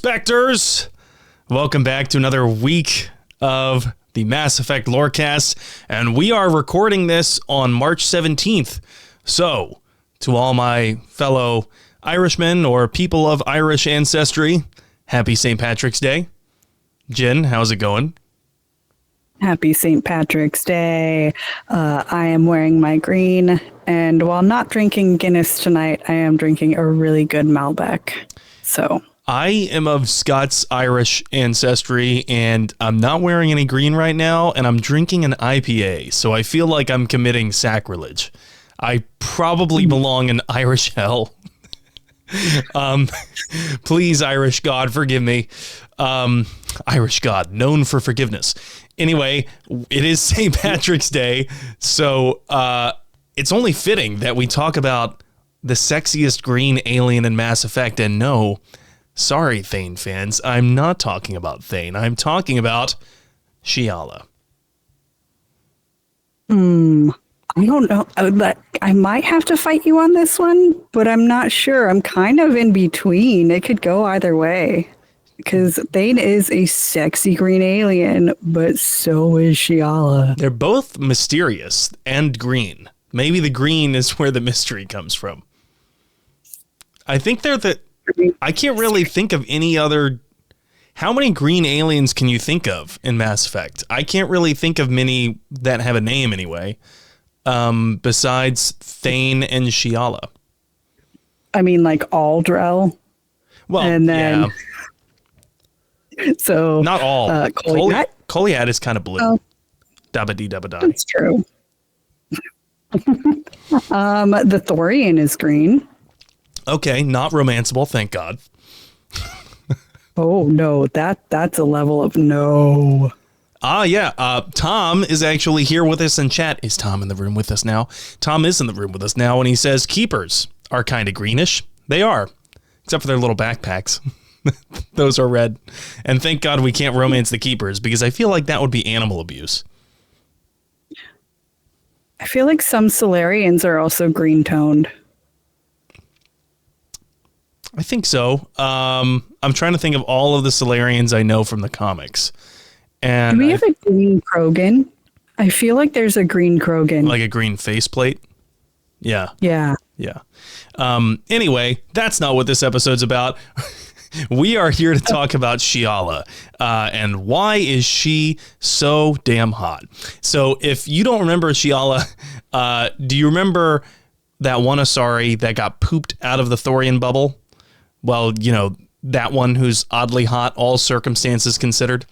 Spectres! Welcome back to another week of the Mass Effect Lorecast, and we are recording this on March 17th. So, to all my fellow Irishmen or people of Irish ancestry, happy St. Patrick's Day. Jen, how's it going? Happy St. Patrick's Day. I am wearing my green, and while not drinking Guinness tonight, I am drinking a really good Malbec. So I am of Scots-Irish ancestry, and I'm not wearing any green right now, and I'm drinking an IPA, so I feel like I'm committing sacrilege. I probably belong in Irish hell. Please, Irish God, forgive me. Irish God, known for forgiveness. Anyway, it is St. Patrick's Day, so it's only fitting that we talk about the sexiest green alien in Mass Effect, and no, sorry, Thane fans, I'm not talking about Thane. I'm talking about Shiala. I don't know. I might have to fight you on this one, but I'm not sure. I'm kind of in between. It could go either way. Because Thane is a sexy green alien, but so is Shiala. They're both mysterious and green. Maybe the green is where the mystery comes from. I think they're I can't really think of any other. How many green aliens can you think of in Mass Effect? I can't really think of many that have a name anyway, besides Thane and Shiala. I mean, like Aldrel. Well, and then, yeah. So not all. Koliad is kind of blue. Oh, Dabba-dee-dabba-die. that's true. The Thorian is green. Okay, not romanceable, thank God. Oh no, that's a level of no. Yeah. Tom is actually here with us in chat. Is Tom in the room with us now? Tom is in the room with us now, and he says keepers are kind of greenish. They are, except for their little backpacks. Those are red. And thank God we can't romance the keepers, because I feel like that would be animal abuse. I feel like some Solarians are also green toned. I think so. I'm trying to think of all of the Solarians I know from the comics. And Do we have a green Krogan? I feel like there's a green Krogan. Like a green faceplate? Yeah. Yeah. Yeah. Anyway, that's not what this episode's about. We are here to talk about Shiala, and why is she so damn hot? So if you don't remember Shiala, do you remember that one Asari that got pooped out of the Thorian bubble? Well, you know, that one who's oddly hot, all circumstances considered.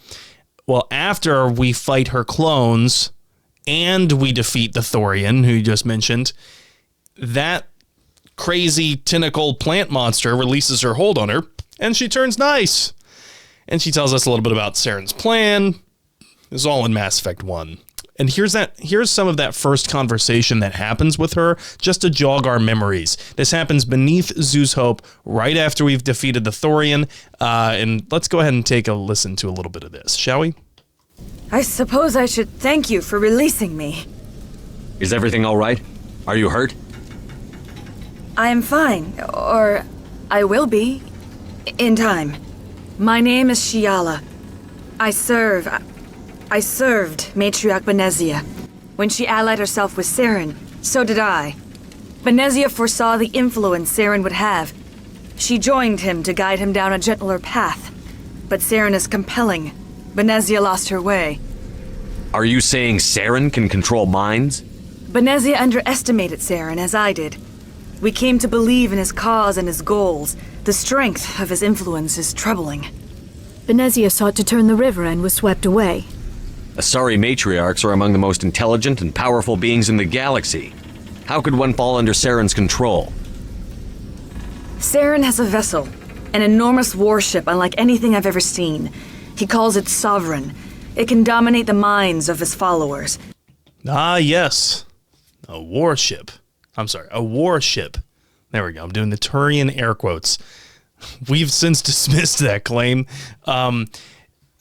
Well, after we fight her clones and we defeat the Thorian, who you just mentioned, that crazy tentacle plant monster releases her hold on her, and she turns nice. And she tells us a little bit about Saren's plan. It's all in Mass Effect 1. And here's some of that first conversation that happens with her, just to jog our memories. This happens beneath Zoo's Hope, right after we've defeated the Thorian. And let's go ahead and take a listen to a little bit of this, shall we? I suppose I should thank you for releasing me. Is everything all right? Are you hurt? I am fine, or I will be, in time. My name is Shiala. I served Matriarch Benezia. When she allied herself with Saren, so did I. Benezia foresaw the influence Saren would have. She joined him to guide him down a gentler path. But Saren is compelling. Benezia lost her way. Are you saying Saren can control minds? Benezia underestimated Saren, as I did. We came to believe in his cause and his goals. The strength of his influence is troubling. Benezia sought to turn the river and was swept away. Asari matriarchs are among the most intelligent and powerful beings in the galaxy. How could one fall under Saren's control? Saren has a vessel, an enormous warship unlike anything I've ever seen. He calls it Sovereign. It can dominate the minds of his followers. Ah, yes. A warship. A warship. There we go. I'm doing the Turian air quotes. We've since dismissed that claim.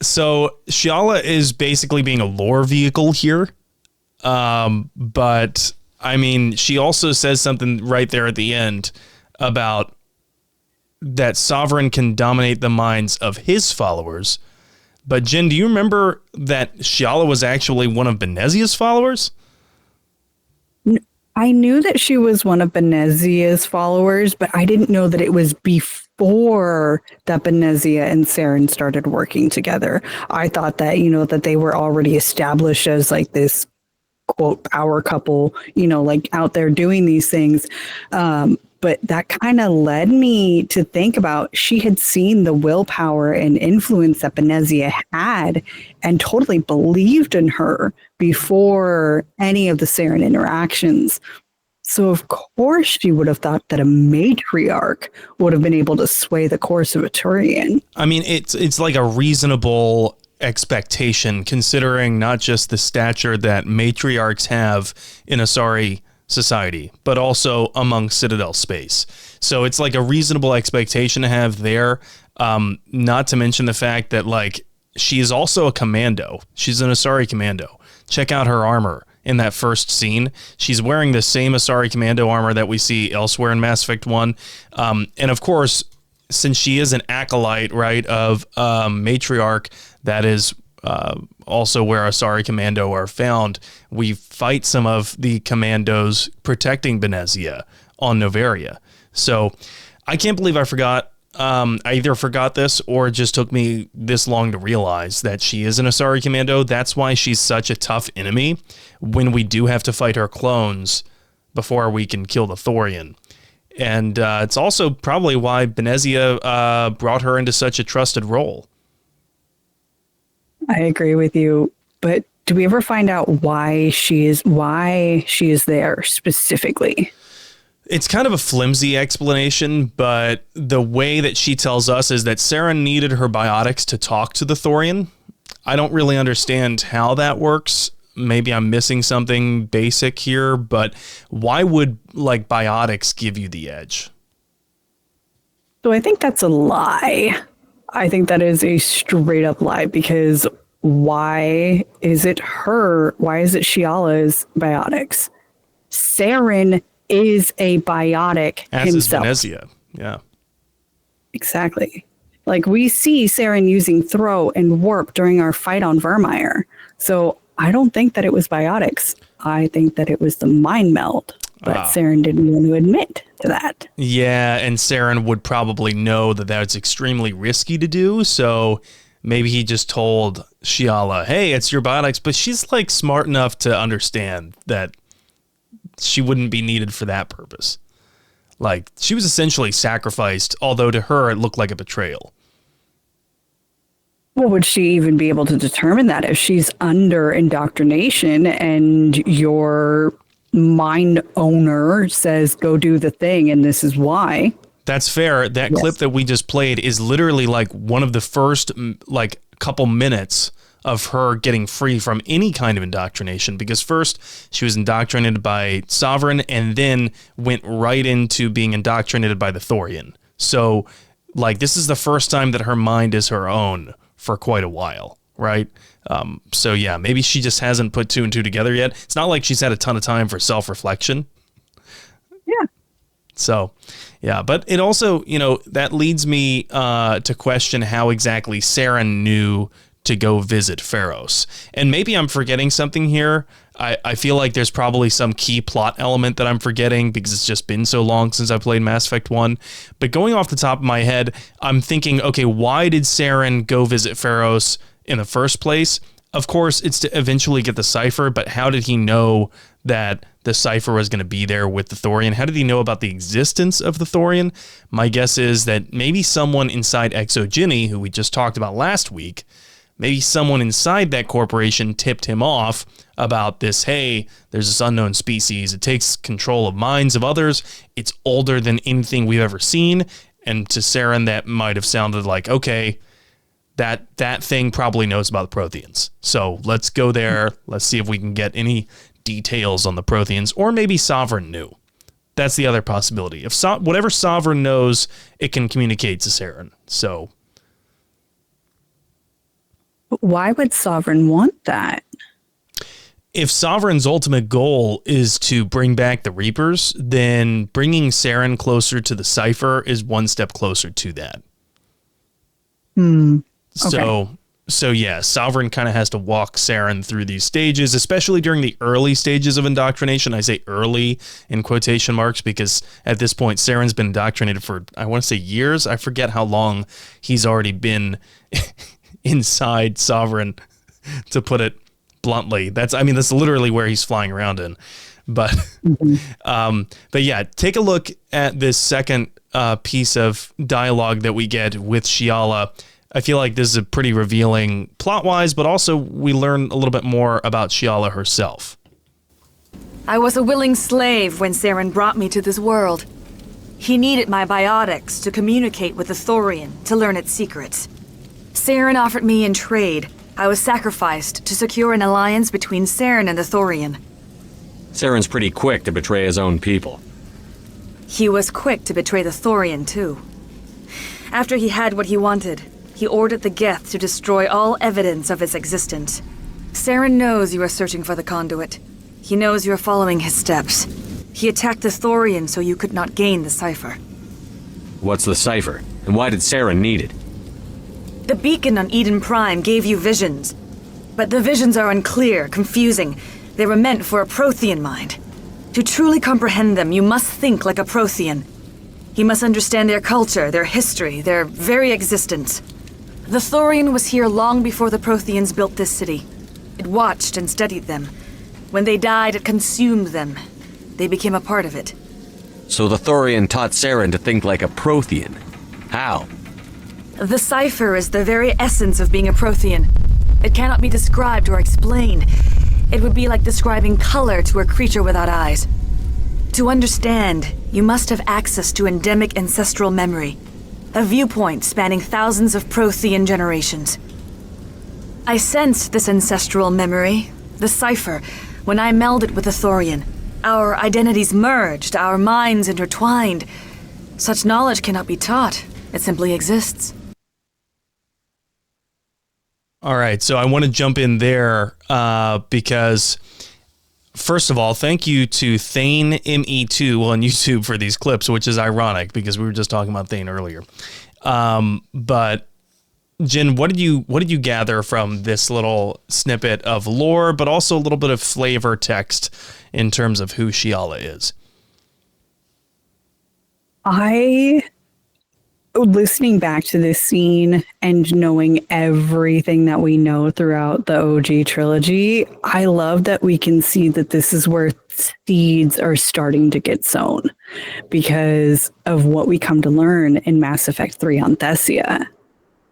So Shiala is basically being a lore vehicle here. But, I mean, she also says something right there at the end about that Sovereign can dominate the minds of his followers. But Jen, do you remember that Shiala was actually one of Benezia's followers? I knew that she was one of Benezia's followers, but I didn't know that it was before that Benezia and Saren started working together. I thought that, that they were already established as like this quote power couple, like out there doing these things. But that kind of led me to think about she had seen the willpower and influence that Benezia had and totally believed in her before any of the Saren interactions. So of course she would have thought that a matriarch would have been able to sway the course of a Turian. I mean, it's like a reasonable expectation considering not just the stature that matriarchs have in Asari society, but also among Citadel space. So it's like a reasonable expectation to have there. Not to mention the fact that like she is also a commando. She's an Asari commando. Check out her armor in that first scene. She's wearing the same Asari commando armor that we see elsewhere in Mass Effect 1. And of course, since she is an acolyte, right, of matriarch, that is also where Asari Commando are found. We fight some of the commandos protecting Benezia on Noveria. So I can't believe I forgot. I either forgot this or it just took me this long to realize that she is an Asari Commando. That's why she's such a tough enemy when we do have to fight her clones before we can kill the Thorian. And it's also probably why Benezia brought her into such a trusted role. I agree with you, but do we ever find out why she is there specifically? It's kind of a flimsy explanation, but the way that she tells us is that Saren needed her biotics to talk to the Thorian. I don't really understand how that works. Maybe I'm missing something basic here, but why would like biotics give you the edge? So I think that's a lie. I think that is a straight up lie because why is it Shiala's biotics? Saren is a biotic as himself. As is Benezia, yeah. Exactly. Like we see Saren using throw and warp during our fight on Vermeer. So I don't think that it was biotics. I think that it was the mind meld. But Saren didn't want to admit to that. Yeah, and Saren would probably know that that's extremely risky to do, so maybe he just told Shiala, hey, it's your biotics, but she's like smart enough to understand that she wouldn't be needed for that purpose. Like, she was essentially sacrificed, although to her it looked like a betrayal. Well, would she even be able to determine that if she's under indoctrination and your mind owner says go do the thing and this is why? That's fair. That clip that we just played is literally like one of the first like couple minutes of her getting free from any kind of indoctrination, because first she was indoctrinated by Sovereign and then went right into being indoctrinated by the Thorian. So like this is the first time that her mind is her own for quite a while, right? So yeah, maybe she just hasn't put two and two together yet. It's not like she's had a ton of time for self-reflection. Yeah. So, yeah, but it also, that leads me to question how exactly Saren knew to go visit Pharos. And maybe I'm forgetting something here. I feel like there's probably some key plot element that I'm forgetting because it's just been so long since I played Mass Effect 1. But going off the top of my head, I'm thinking, okay, why did Saren go visit Pharos in the first place? Of course, it's to eventually get the cipher, but how did he know that the cipher was going to be there with the Thorian? How did he know about the existence of the Thorian? My guess is that maybe someone inside Exogeny, who we just talked about last week, maybe someone inside that corporation tipped him off about this, hey, there's this unknown species. It takes control of minds of others. It's older than anything we've ever seen. And to Saren, that might have sounded like, okay, that thing probably knows about the Protheans. So let's go there. Let's see if we can get any details on the Protheans, or maybe Sovereign knew. That's the other possibility. If whatever Sovereign knows, it can communicate to Saren. So why would Sovereign want that? if Sovereign's ultimate goal is to bring back the Reapers, then bringing Saren closer to the Cypher is one step closer to that. Okay. So yeah, Sovereign kind of has to walk Saren through these stages, especially during the early stages of indoctrination. I say early in quotation marks because at this point, Saren's been indoctrinated for, I want to say years. I forget how long he's already been inside Sovereign, to put it bluntly. That's literally where he's flying around in. But but yeah, take a look at this second piece of dialogue that we get with Shiala. I feel like this is a pretty revealing plot-wise, but also we learn a little bit more about Shiala herself. I was a willing slave when Saren brought me to this world. He needed my biotics to communicate with the Thorian to learn its secrets. Saren offered me in trade. I was sacrificed to secure an alliance between Saren and the Thorian. Saren's pretty quick to betray his own people. He was quick to betray the Thorian, too. After he had what he wanted, he ordered the Geth to destroy all evidence of its existence. Saren knows you are searching for the conduit. He knows you are following his steps. He attacked the Thorian so you could not gain the cipher. What's the cipher, and why did Saren need it? The beacon on Eden Prime gave you visions. But the visions are unclear, confusing. They were meant for a Prothean mind. To truly comprehend them, you must think like a Prothean. You must understand their culture, their history, their very existence. The Thorian was here long before the Protheans built this city. It watched and studied them. When they died, it consumed them. They became a part of it. So the Thorian taught Saren to think like a Prothean. How? The cipher is the very essence of being a Prothean. It cannot be described or explained. It would be like describing color to a creature without eyes. To understand, you must have access to endemic ancestral memory. A viewpoint spanning thousands of Prothean generations. I sensed this ancestral memory, the cipher, when I melded with the Thorian. Our identities merged, our minds intertwined. Such knowledge cannot be taught. It simply exists. All right, so I want to jump in there because, first of all, thank you to Thane ME2 on YouTube for these clips, which is ironic because we were just talking about Thane earlier. But Jen, what did you gather from this little snippet of lore, but also a little bit of flavor text in terms of who Shiala is? Listening back to this scene and knowing everything that we know throughout the OG trilogy, I love that we can see that this is where seeds are starting to get sown because of what we come to learn in Mass Effect 3 on Thessia.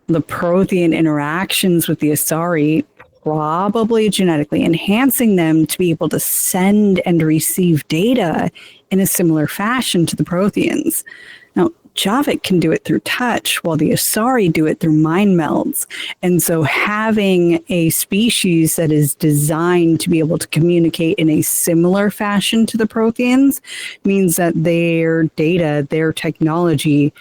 The Prothean interactions with the Asari probably genetically enhancing them to be able to send and receive data in a similar fashion to the Protheans. Now, Javik can do it through touch, while the Asari do it through mind melds. And so having a species that is designed to be able to communicate in a similar fashion to the Protheans means that their data, their technology,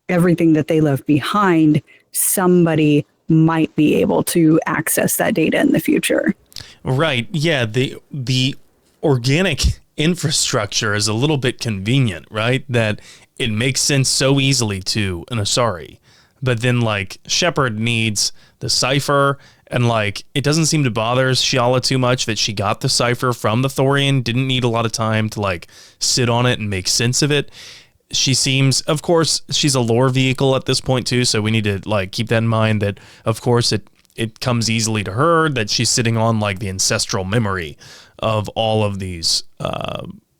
everything that they left behind, somebody might be able to access that data in the future. Right. Yeah. The organic infrastructure is a little bit convenient, right? That it makes sense so easily to an Asari. But then, like, Shepard needs the cipher, and, like, it doesn't seem to bother Shiala too much that she got the cipher from the Thorian, didn't need a lot of time to, like, sit on it and make sense of it. She seems, of course, she's a lore vehicle at this point, too, so we need to, like, keep that in mind that, of course, it comes easily to her that she's sitting on, like, the ancestral memory of all of these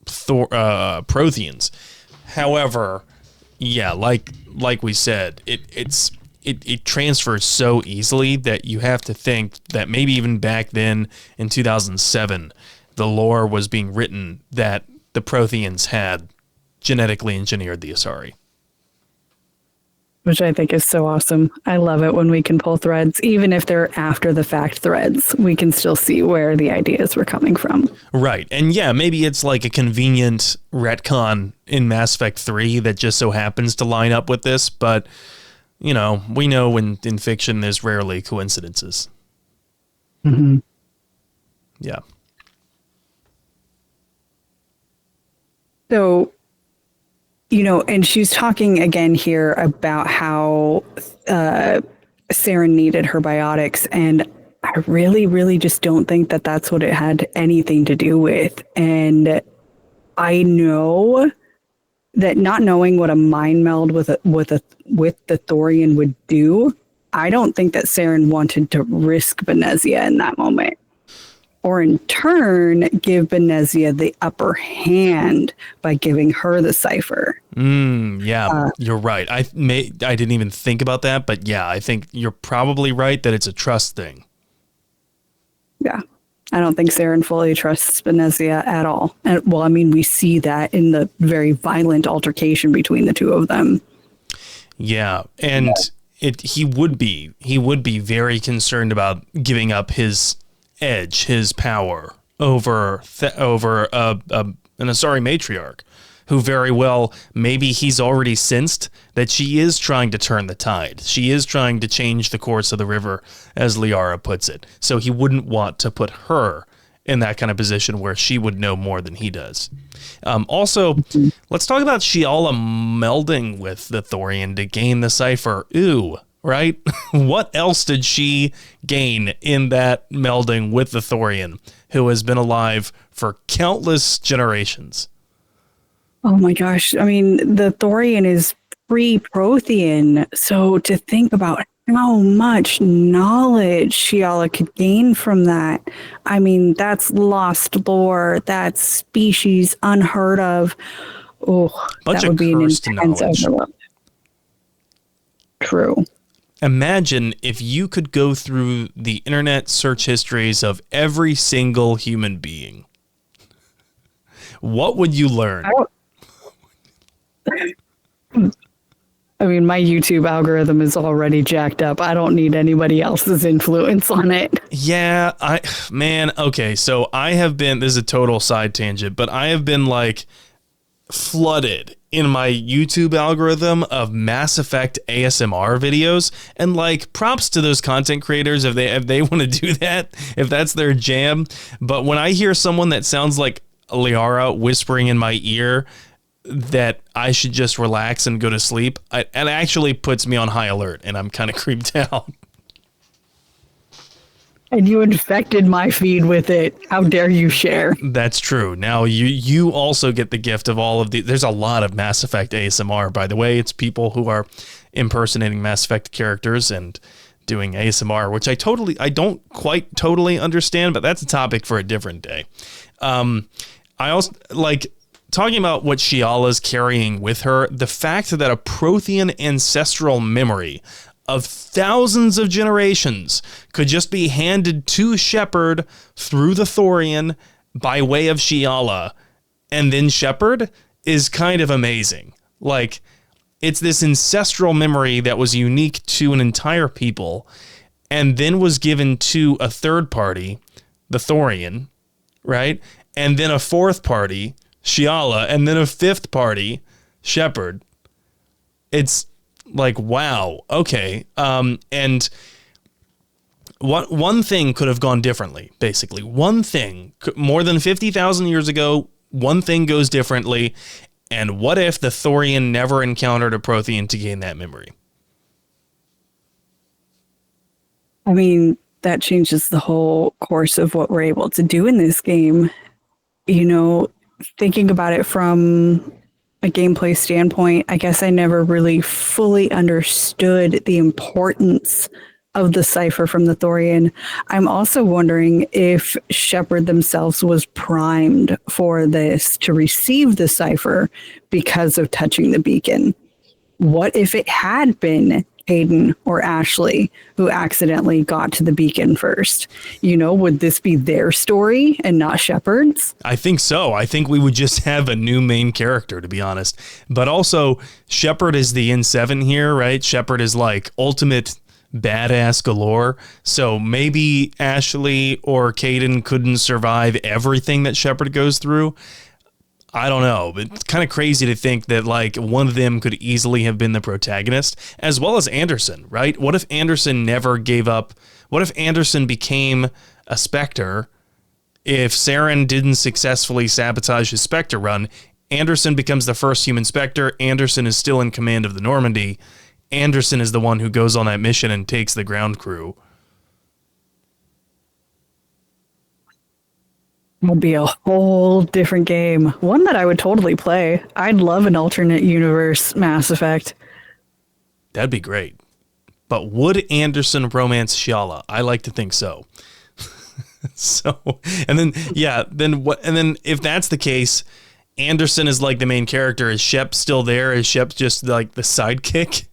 Protheans. However, yeah, like we said, it transfers so easily that you have to think that maybe even back then in 2007, the lore was being written that the Protheans had genetically engineered the Asari. Which I think is so awesome. I love it when we can pull threads, even if they're after the fact threads, we can still see where the ideas were coming from. Right. And yeah, maybe it's like a convenient retcon in Mass Effect 3 that just so happens to line up with this. But, you know, we know in fiction there's rarely coincidences. Mm-hmm. Yeah. So, and she's talking again here about how Saren needed her biotics, and I really, really just don't think that that's what it had anything to do with. And I know that not knowing what a mind meld with the Thorian would do, I don't think that Saren wanted to risk Benezia in that moment, or in turn give Benezia the upper hand by giving her the cipher. You're right. I didn't even think about that, but yeah, I think you're probably right that it's a trust thing. Yeah. I don't think Saren fully trusts Benezia at all. And, well, I mean, we see that in the very violent altercation between the two of them. Yeah, and he would be very concerned about giving up his edge, his power over an Asari matriarch, who very well, maybe he's already sensed that she is trying to turn the tide. She is trying to change the course of the river, as Liara puts it. So he wouldn't want to put her in that kind of position where she would know more than he does. Also, let's talk about Shiala melding with the Thorian to gain the cipher. Ooh, right? What else did she gain in that melding with the Thorian, who has been alive for countless generations? Oh my gosh. I mean, the Thorian is pre-Prothean. So to think about how much knowledge Shiala could gain from that, I mean, that's lost lore. That's species unheard of. Oh, that would be an intense overload. True. Imagine if you could go through the internet search histories of every single human being. What would you learn? I mean, my YouTube algorithm is already jacked up. I don't need anybody else's influence on it. Yeah, okay, so I have been, this is a total side tangent, but I have been like flooded in my YouTube algorithm of Mass Effect ASMR videos, and like props to those content creators if they want to do that, if that's their jam. But when I hear someone that sounds like Liara whispering in my ear that I should just relax and go to sleep, it actually puts me on high alert, and I'm kind of creeped out. And you infected my feed with it. How dare you share? That's true. Now you also get the gift of all of the. There's a lot of Mass Effect ASMR, by the way. It's people who are impersonating Mass Effect characters and doing ASMR, which I don't quite totally understand, but that's a topic for a different day. I also like talking about what Shiala's carrying with her, the fact that a Prothean ancestral memory of thousands of generations could just be handed to Shepard through the Thorian by way of Shiala, and then Shepard is kind of amazing. Like, it's this ancestral memory that was unique to an entire people, and then was given to a third party, the Thorian, right? And then a fourth party, Shiala, and then a fifth party, Shepard. It's like, wow, okay. And one thing could have gone differently, basically. One thing, more than 50,000 years ago, one thing goes differently. And what if the Thorian never encountered a Prothean to gain that memory? I mean, that changes the whole course of what we're able to do in this game. You know, thinking about it from a gameplay standpoint, I guess I never really fully understood the importance of the cipher from the Thorian. I'm also wondering if Shepard themselves was primed for this to receive the cipher because of touching the beacon. What if it had been Hayden or Ashley who accidentally got to the beacon first? You know, would this be their story and not Shepard's? I think so. I think we would just have a new main character, to be honest. But also, Shepard is the N7 here, right? Shepard is like ultimate badass galore. So maybe Ashley or Caden couldn't survive everything that Shepard goes through. I don't know, but it's kind of crazy to think that like one of them could easily have been the protagonist, as well as Anderson, right? What if Anderson never gave up? What if Anderson became a Spectre if Saren didn't successfully sabotage his Spectre run? Anderson becomes the first human Spectre. Anderson is still in command of the Normandy. Anderson is the one who goes on that mission and takes the ground crew. It'll be a whole different game. One that I would totally play. I'd love an alternate universe Mass Effect. That'd be great. But would Anderson romance Shiala? I like to think so. So, and then what? And then if that's the case, Anderson is like the main character. Is Shep still there? Is Shep just like the sidekick?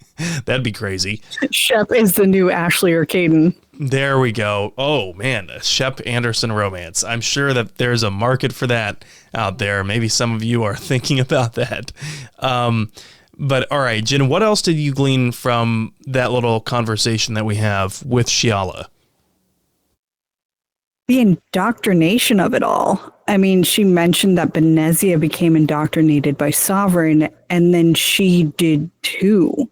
That'd be crazy. Shep is the new Ashley or Caden. There we go. Oh man, a Shep Anderson romance. I'm sure that there's a market for that out there. Maybe some of you are thinking about that. But all right, Jen, what else did you glean from that little conversation that we have with Shiala? The indoctrination of it all. I mean, she mentioned that Benezia became indoctrinated by Sovereign, and then she did too.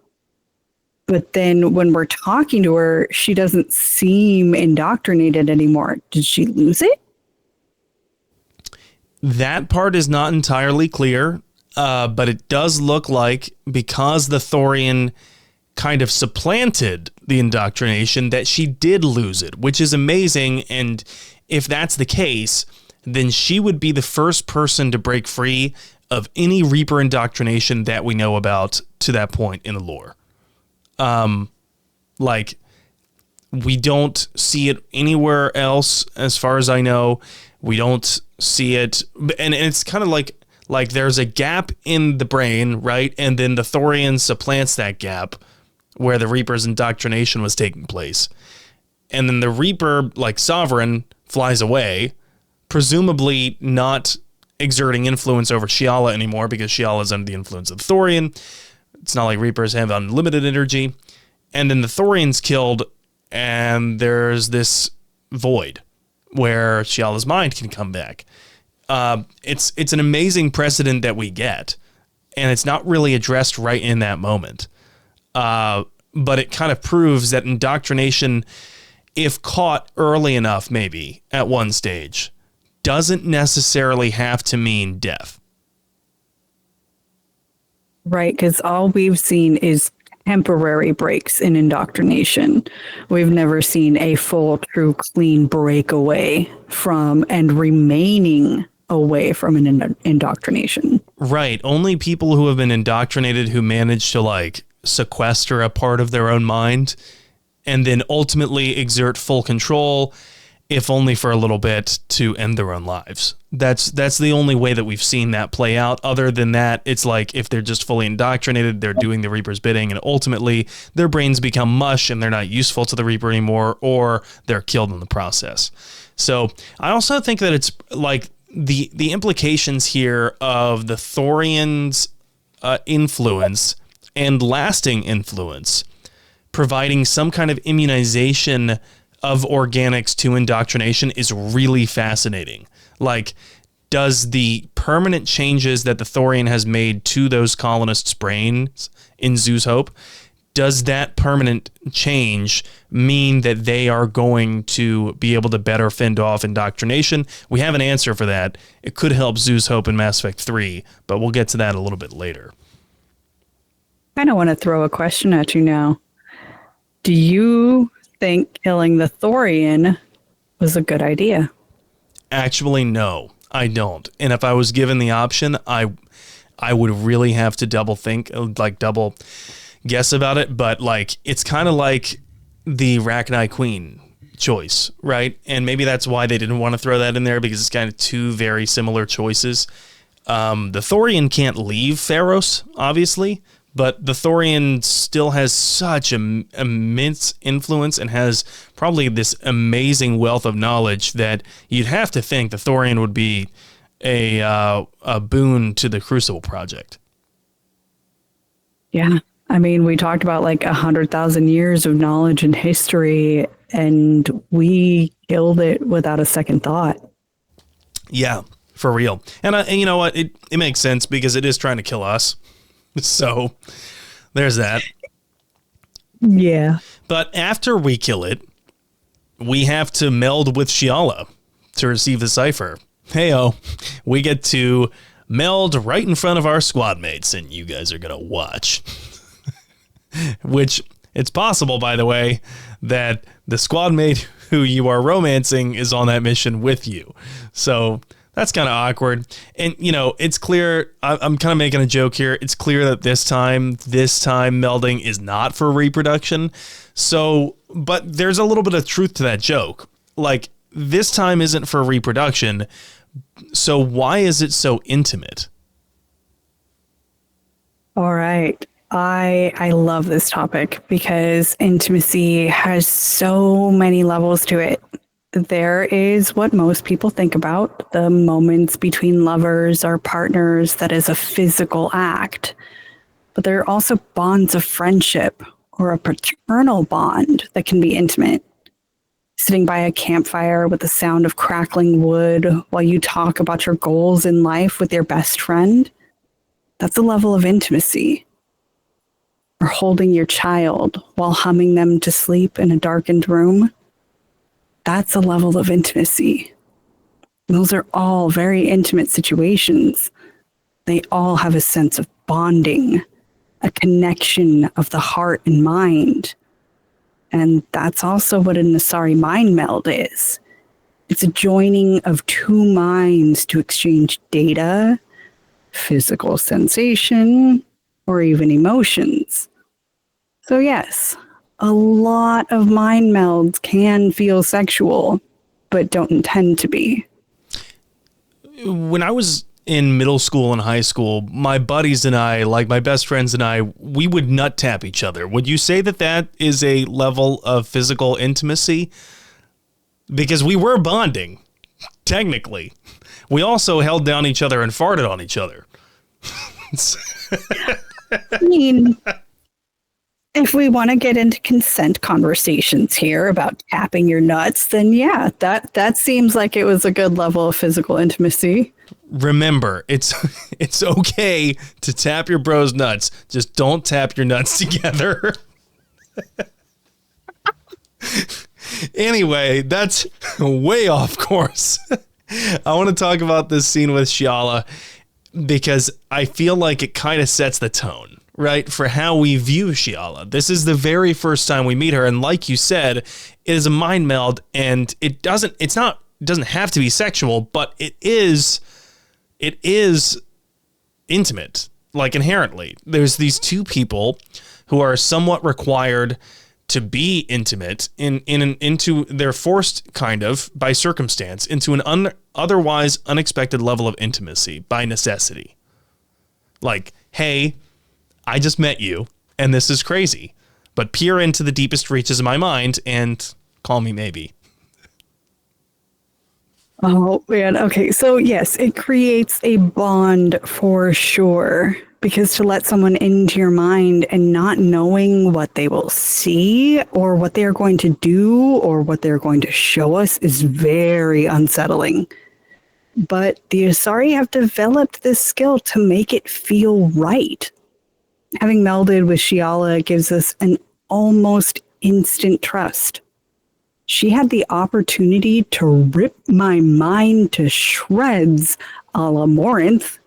But then when we're talking to her, she doesn't seem indoctrinated anymore. Did she lose it? That part is not entirely clear, but it does look like because the Thorian kind of supplanted the indoctrination that she did lose it, which is amazing. And if that's the case, then she would be the first person to break free of any Reaper indoctrination that we know about to that point in the lore. Like we don't see it anywhere else as far as I know. We don't see it, and it's kind of like there's a gap in the brain, right? And then the Thorian supplants that gap where the Reaper's indoctrination was taking place. And then the Reaper, like Sovereign, flies away, presumably not exerting influence over Shiala anymore because Shiala is under the influence of the Thorian. It's not like Reapers have unlimited energy. And then the Thorian's killed, and there's this void where Shiala's mind can come back. It's an amazing precedent that we get, and it's not really addressed right in that moment. But it kind of proves that indoctrination, if caught early enough, maybe at one stage, doesn't necessarily have to mean death. Right, because all we've seen is temporary breaks in indoctrination. We've never seen a full, true, clean breakaway from and remaining away from an indoctrination. Right. Only people who have been indoctrinated who manage to like sequester a part of their own mind and then ultimately exert full control, if only for a little bit, to end their own lives. That's the only way that we've seen that play out. Other than that, it's like if they're just fully indoctrinated, they're doing the Reaper's bidding, and ultimately their brains become mush and they're not useful to the Reaper anymore, or they're killed in the process. So I also think that it's like the implications here of the Thorian's influence and lasting influence, providing some kind of immunization of organics to indoctrination, is really fascinating. Like, does the permanent changes that the Thorian has made to those colonists' brains in Zoo's Hope, does that permanent change mean that they are going to be able to better fend off indoctrination? We have an answer for that. It could help Zoo's Hope in Mass Effect 3, but we'll get to that a little bit later. I kind of want to throw a question at you now. Do you think killing the Thorian was a good idea? Actually, no, I don't. And if I was given the option, I would really have to double guess about it. But like, it's kind of like the Rachni Queen choice, right? And maybe that's why they didn't want to throw that in there, because it's kind of two very similar choices. The Thorian can't leave Pharos, obviously, but the Thorian still has such immense influence and has probably this amazing wealth of knowledge that you'd have to think the Thorian would be a boon to the Crucible project. Yeah. I mean, we talked about like 100,000 years of knowledge and history, and we killed it without a second thought. Yeah, for real. And you know what? It makes sense because it is trying to kill us. So there's that. Yeah. But after we kill it, we have to meld with Shiala to receive the cipher. Heyo, we get to meld right in front of our squad mates, and you guys are going to watch. Which, it's possible, by the way, that the squad mate who you are romancing is on that mission with you. So that's kind of awkward. And, you know, it's clear, I'm kind of making a joke here. It's clear that this time melding is not for reproduction. So, but there's a little bit of truth to that joke. Like, this time isn't for reproduction. So why is it so intimate? All right. I love this topic because intimacy has so many levels to it. There is what most people think about, the moments between lovers or partners that is a physical act. But there are also bonds of friendship or a paternal bond that can be intimate. Sitting by a campfire with the sound of crackling wood while you talk about your goals in life with your best friend, that's a level of intimacy. Or holding your child while humming them to sleep in a darkened room, that's a level of intimacy. Those are all very intimate situations. They all have a sense of bonding, a connection of the heart and mind. And that's also what an Asari mind meld is. It's a joining of two minds to exchange data, physical sensation, or even emotions. So yes, a lot of mind melds can feel sexual, but don't intend to be. When I was in middle school and high school, my buddies and I, like my best friends and I, we would nut tap each other. Would you say that that is a level of physical intimacy? Because we were bonding, technically. We also held down each other and farted on each other. I mean, if we want to get into consent conversations here about tapping your nuts, then yeah, that seems like it was a good level of physical intimacy. Remember, it's okay to tap your bro's nuts. Just don't tap your nuts together. Anyway, that's way off course. I want to talk about this scene with Shiala because I feel like it kind of sets the tone, right, for how we view Shiala. This is the very first time we meet her, and like you said, it is a mind meld, and it doesn't have to be sexual, but it is intimate, like inherently. There's these two people who are somewhat required to be intimate into they're forced kind of by circumstance into an otherwise unexpected level of intimacy by necessity. Like, hey, I just met you and this is crazy, but peer into the deepest reaches of my mind and call me maybe. Oh, man. Okay. So, yes, it creates a bond for sure. Because to let someone into your mind and not knowing what they will see or what they're going to do or what they're going to show us is very unsettling. But the Asari have developed this skill to make it feel right. Having melded with Shiala gives us an almost instant trust. She had the opportunity to rip my mind to shreds a la Morinth,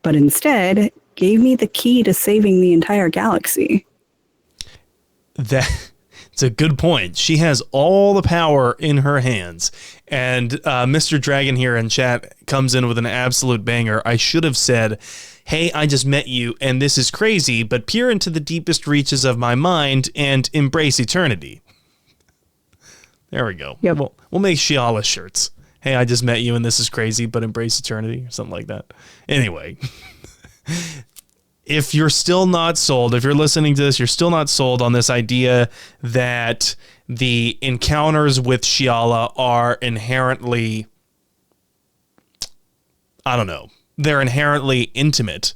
but instead gave me the key to saving the entire galaxy. That's a good point. She has all the power in her hands. And Mr. Dragon here in chat comes in with an absolute banger. I should have said, hey, I just met you and this is crazy, but peer into the deepest reaches of my mind and embrace eternity. There we go. Yep. We'll make Shiala shirts. Hey, I just met you and this is crazy, but embrace eternity or something like that. Anyway, if you're still not sold, if you're listening to this, you're still not sold on this idea that the encounters with Shiala are inherently, I don't know, they're inherently intimate,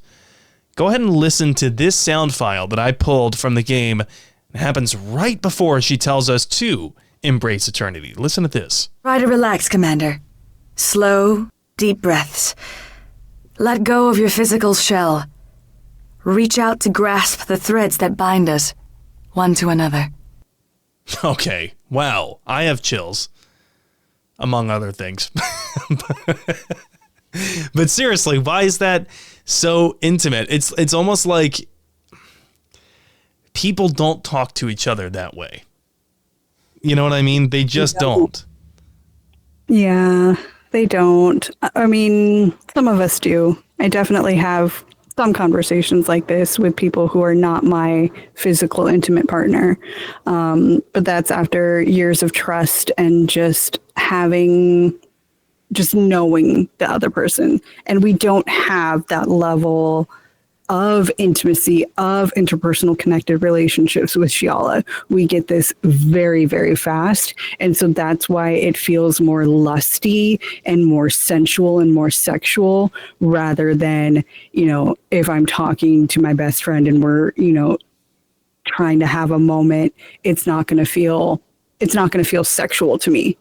go ahead and listen to this sound file that I pulled from the game. It happens right before she tells us to embrace eternity. Listen to this. Try to relax, Commander. Slow, deep breaths. Let go of your physical shell. Reach out to grasp the threads that bind us, one to another. Okay. Wow. I have chills, among other things. But seriously, why is that so intimate? It's almost like people don't talk to each other that way. You know what I mean? They just don't. Yeah, they don't. I mean, some of us do. I definitely have some conversations like this with people who are not my physical intimate partner. But that's after years of trust and just knowing the other person. And we don't have that level of intimacy, of interpersonal connected relationships with Shiala. We get this very, very fast. And so that's why it feels more lusty and more sensual and more sexual rather than, if I'm talking to my best friend and we're, trying to have a moment, it's not going to feel sexual to me.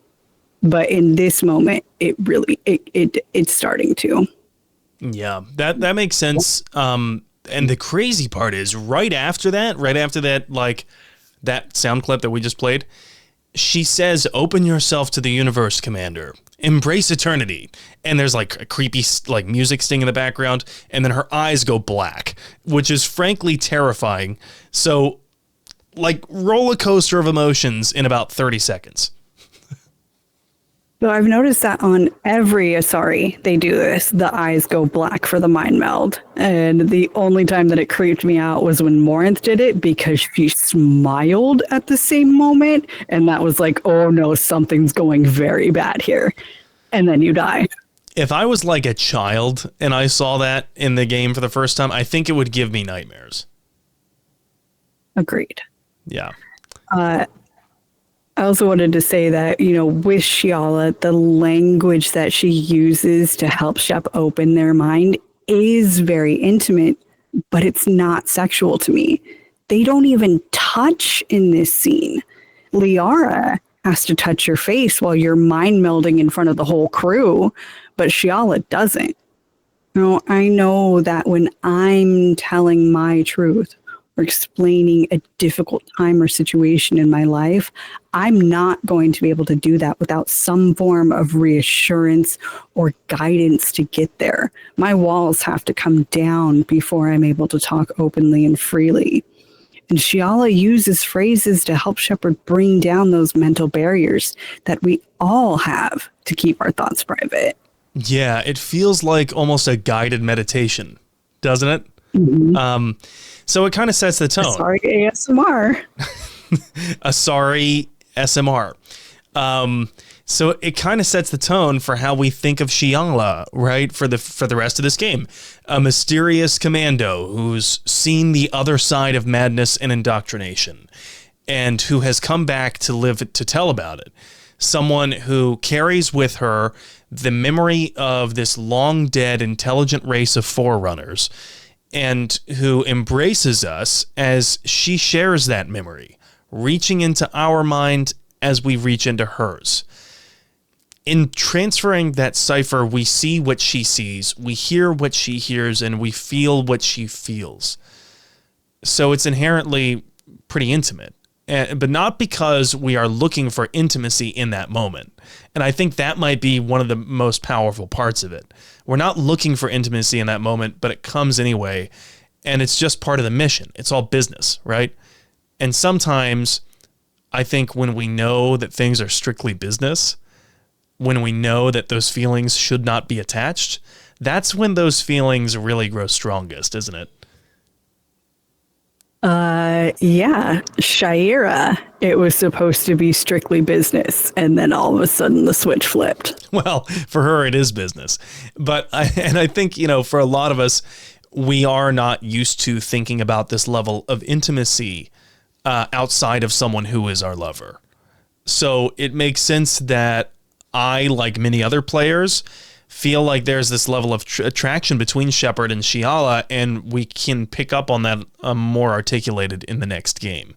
But in this moment, it's starting to. Yeah, that makes sense. And the crazy part is right after that, like that sound clip that we just played, she says, "Open yourself to the universe, Commander. Embrace eternity." And there's like a creepy like music sting in the background, and then her eyes go black, which is frankly terrifying. So, like roller coaster of emotions in about 30 seconds. So I've noticed that on every Asari, they do this. The eyes go black for the mind meld. And the only time that it creeped me out was when Morinth did it because she smiled at the same moment. And that was like, oh no, something's going very bad here. And then you die. If I was like a child and I saw that in the game for the first time, I think it would give me nightmares. Agreed. Yeah. I also wanted to say that, with Shiala, the language that she uses to help Shep open their mind is very intimate, but it's not sexual to me. They don't even touch in this scene. Liara has to touch your face while you're mind melding in front of the whole crew, but Shiala doesn't. I know that when I'm telling my truth, or explaining a difficult time or situation in my life, I'm not going to be able to do that without some form of reassurance or guidance to get there. My walls have to come down before I'm able to talk openly and freely. And Shiala uses phrases to help Shepard bring down those mental barriers that we all have to keep our thoughts private. Yeah, it feels like almost a guided meditation, doesn't it? Mm-hmm. So it kind of sets the tone. Sorry, ASMR. Asari SMR. So it kind of sets the tone for how we think of Shiala, right? For the rest of this game. A mysterious commando who's seen the other side of madness and indoctrination and who has come back to live to tell about it. Someone who carries with her the memory of this long dead intelligent race of forerunners and who embraces us as she shares that memory, reaching into our mind as we reach into hers. In transferring that cipher, we see what she sees, we hear what she hears, and we feel what she feels. So it's inherently pretty intimate, but not because we are looking for intimacy in that moment. And I think that might be one of the most powerful parts of it. We're not looking for intimacy in that moment, but it comes anyway, and it's just part of the mission. It's all business, right? And sometimes I think when we know that things are strictly business, when we know that those feelings should not be attached, that's when those feelings really grow strongest, isn't it? Yeah, Shiala, it was supposed to be strictly business, and then all of a sudden the switch flipped. Well, for her, it is business. But I think, for a lot of us, we are not used to thinking about this level of intimacy outside of someone who is our lover. So it makes sense that I, like many other players, feel like there's this level of attraction between Shepard and Shiala, and we can pick up on that more articulated in the next game.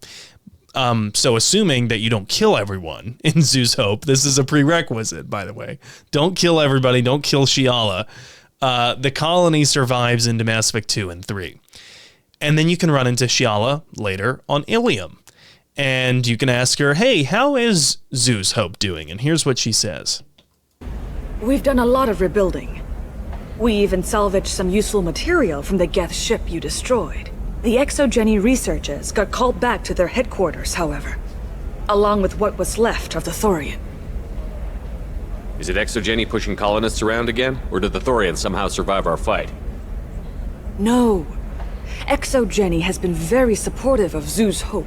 So assuming that you don't kill everyone in Zoo's Hope, this is a prerequisite, by the way. Don't kill everybody. Don't kill Shiala. The colony survives into Mass Effect 2 and 3. And then you can run into Shiala later on Ilium. And you can ask her, hey, how is Zoo's Hope doing? And here's what she says. We've done a lot of rebuilding. We even salvaged some useful material from the Geth ship you destroyed. The exogeny researchers got called back to their headquarters, however, along with what was left of the Thorian. Is it exogeny pushing colonists around again, or did the Thorians somehow survive our fight? No. Exogeny has been very supportive of Zoo's hope.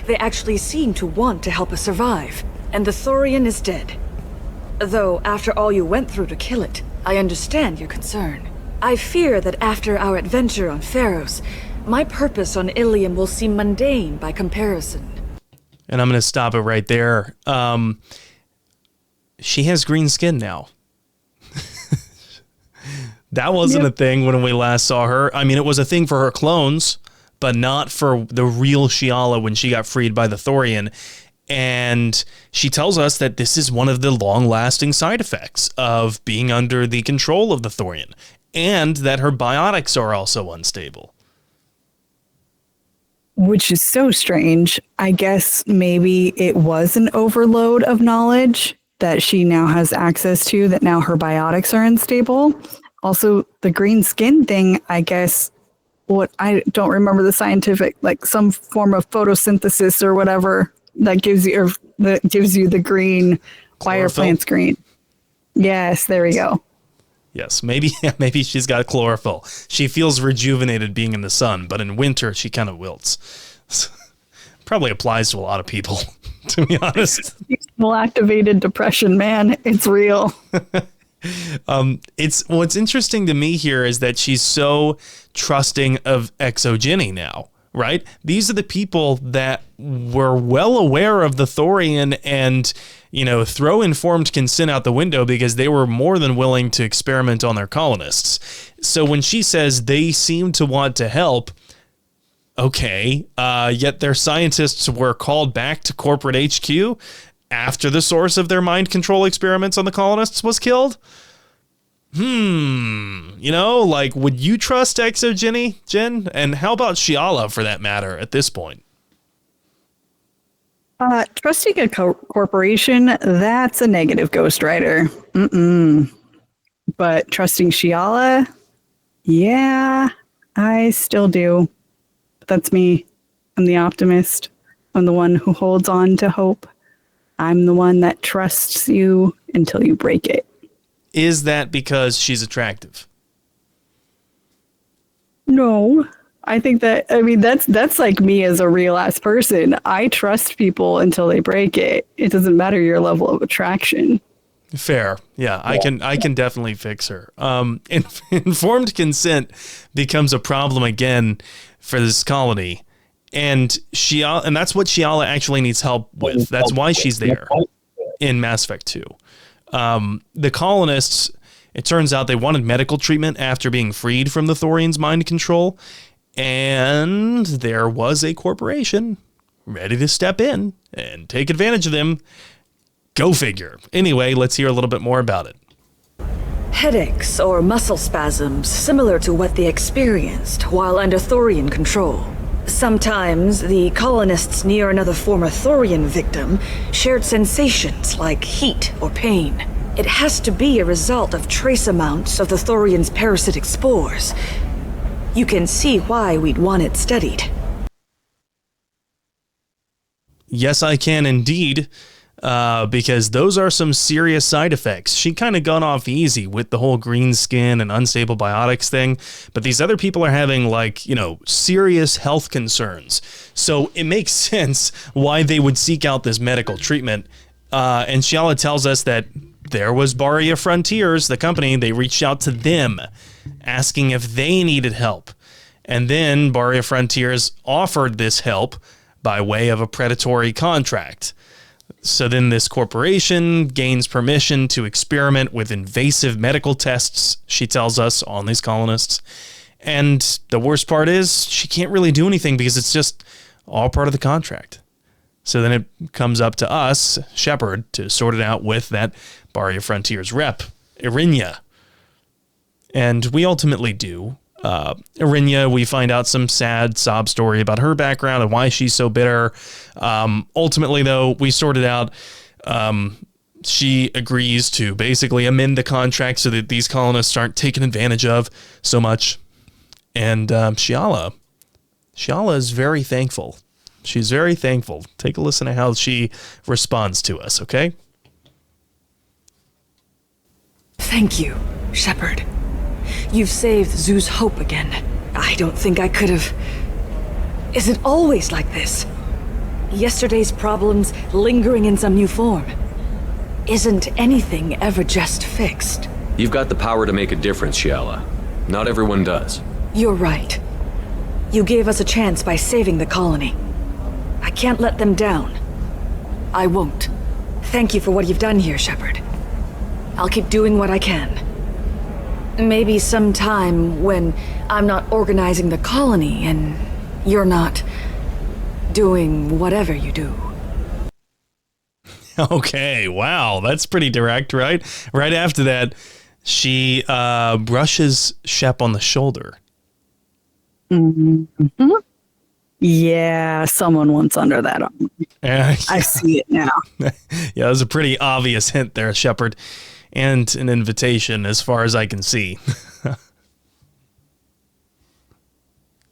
They actually seem to want to help us survive, and the Thorian is dead. Though, after all you went through to kill it, I understand your concern. I fear that after our adventure on Pharos, my purpose on Ilium will seem mundane by comparison. And I'm going to stop it right there. She has green skin now. That wasn't a thing when we last saw her. I mean, it was a thing for her clones, but not for the real Shiala when she got freed by the Thorian. And she tells us that this is one of the long-lasting side effects of being under the control of the Thorian, and that her biotics are also unstable. Which is so strange. I guess maybe it was an overload of knowledge that she now has access to, that now her biotics are unstable. Also, the green skin thing, I guess, I don't remember the scientific, like some form of photosynthesis or whatever that gives you the green, why are plants green? Yes, there we go. Yes, maybe she's got chlorophyll. She feels rejuvenated being in the sun, but in winter she kind of wilts. Probably applies to a lot of people, to be honest. Seasonal activated depression, man, it's real. It's what's interesting to me here is that she's so trusting of exogeny now, right? These are the people that were well aware of the Thorian and, throw informed consent out the window because they were more than willing to experiment on their colonists. So when she says they seem to want to help, okay, yet their scientists were called back to corporate HQ after the source of their mind control experiments on the colonists was killed? Would you trust exogeny, Jen? And how about Shiala, for that matter, at this point? Trusting a corporation, that's a negative, Ghost Rider. But trusting Shiala, yeah, I still do. But that's me. I'm the optimist. I'm the one who holds on to hope. I'm the one that trusts you until you break it. Is that because she's attractive? No, I think that's like me as a real ass person. I trust people until they break it. It doesn't matter your level of attraction. Fair. Yeah, I can definitely fix her. Informed consent becomes a problem again for this colony. And that's what Shiala actually needs help with. That's why she's there in Mass Effect 2. The colonists, it turns out they wanted medical treatment after being freed from the Thorian's mind control, and there was a corporation ready to step in and take advantage of them. Go figure. Anyway, let's hear a little bit more about it. Headaches or muscle spasms similar to what they experienced while under Thorian control. Sometimes the colonists near another former Thorian victim shared sensations like heat or pain. It has to be a result of trace amounts of the Thorian's parasitic spores. You can see why we'd want it studied. Yes, I can indeed. Because those are some serious side effects. She kind of gone off easy with the whole green skin and unstable biotics thing, but these other people are having serious health concerns. So it makes sense why they would seek out this medical treatment. And Shiala tells us that there was Barria Frontiers, the company, they reached out to them asking if they needed help. And then Barria Frontiers offered this help by way of a predatory contract. So then this corporation gains permission to experiment with invasive medical tests, she tells us, on these colonists. And the worst part is she can't really do anything because it's just all part of the contract. So then it comes up to us, Shepard, to sort it out with that Barria Frontiers rep, Irinya. And we ultimately do. Irinya, we find out some sad sob story about her background and why she's so bitter. Ultimately, though, we sorted out she agrees to basically amend the contract so that these colonists aren't taken advantage of so much. And Shiala is very thankful. She's very thankful. Take a listen to how she responds to us, okay? Thank you, Shepard. You've saved Zoo's hope again. I don't think I could have... Is it always like this? Yesterday's problems lingering in some new form. Isn't anything ever just fixed? You've got the power to make a difference, Shiala. Not everyone does. You're right. You gave us a chance by saving the colony. I can't let them down. I won't. Thank you for what you've done here, Shepard. I'll keep doing what I can. Maybe sometime when I'm not organizing the colony and you're not doing whatever you do. Okay, wow, that's pretty direct, right? Right after that, she brushes Shep on the shoulder. Mm-hmm. Yeah, someone wants under that arm. I see it now. Yeah, there's a pretty obvious hint there, Shepard, and an invitation as far as I can see.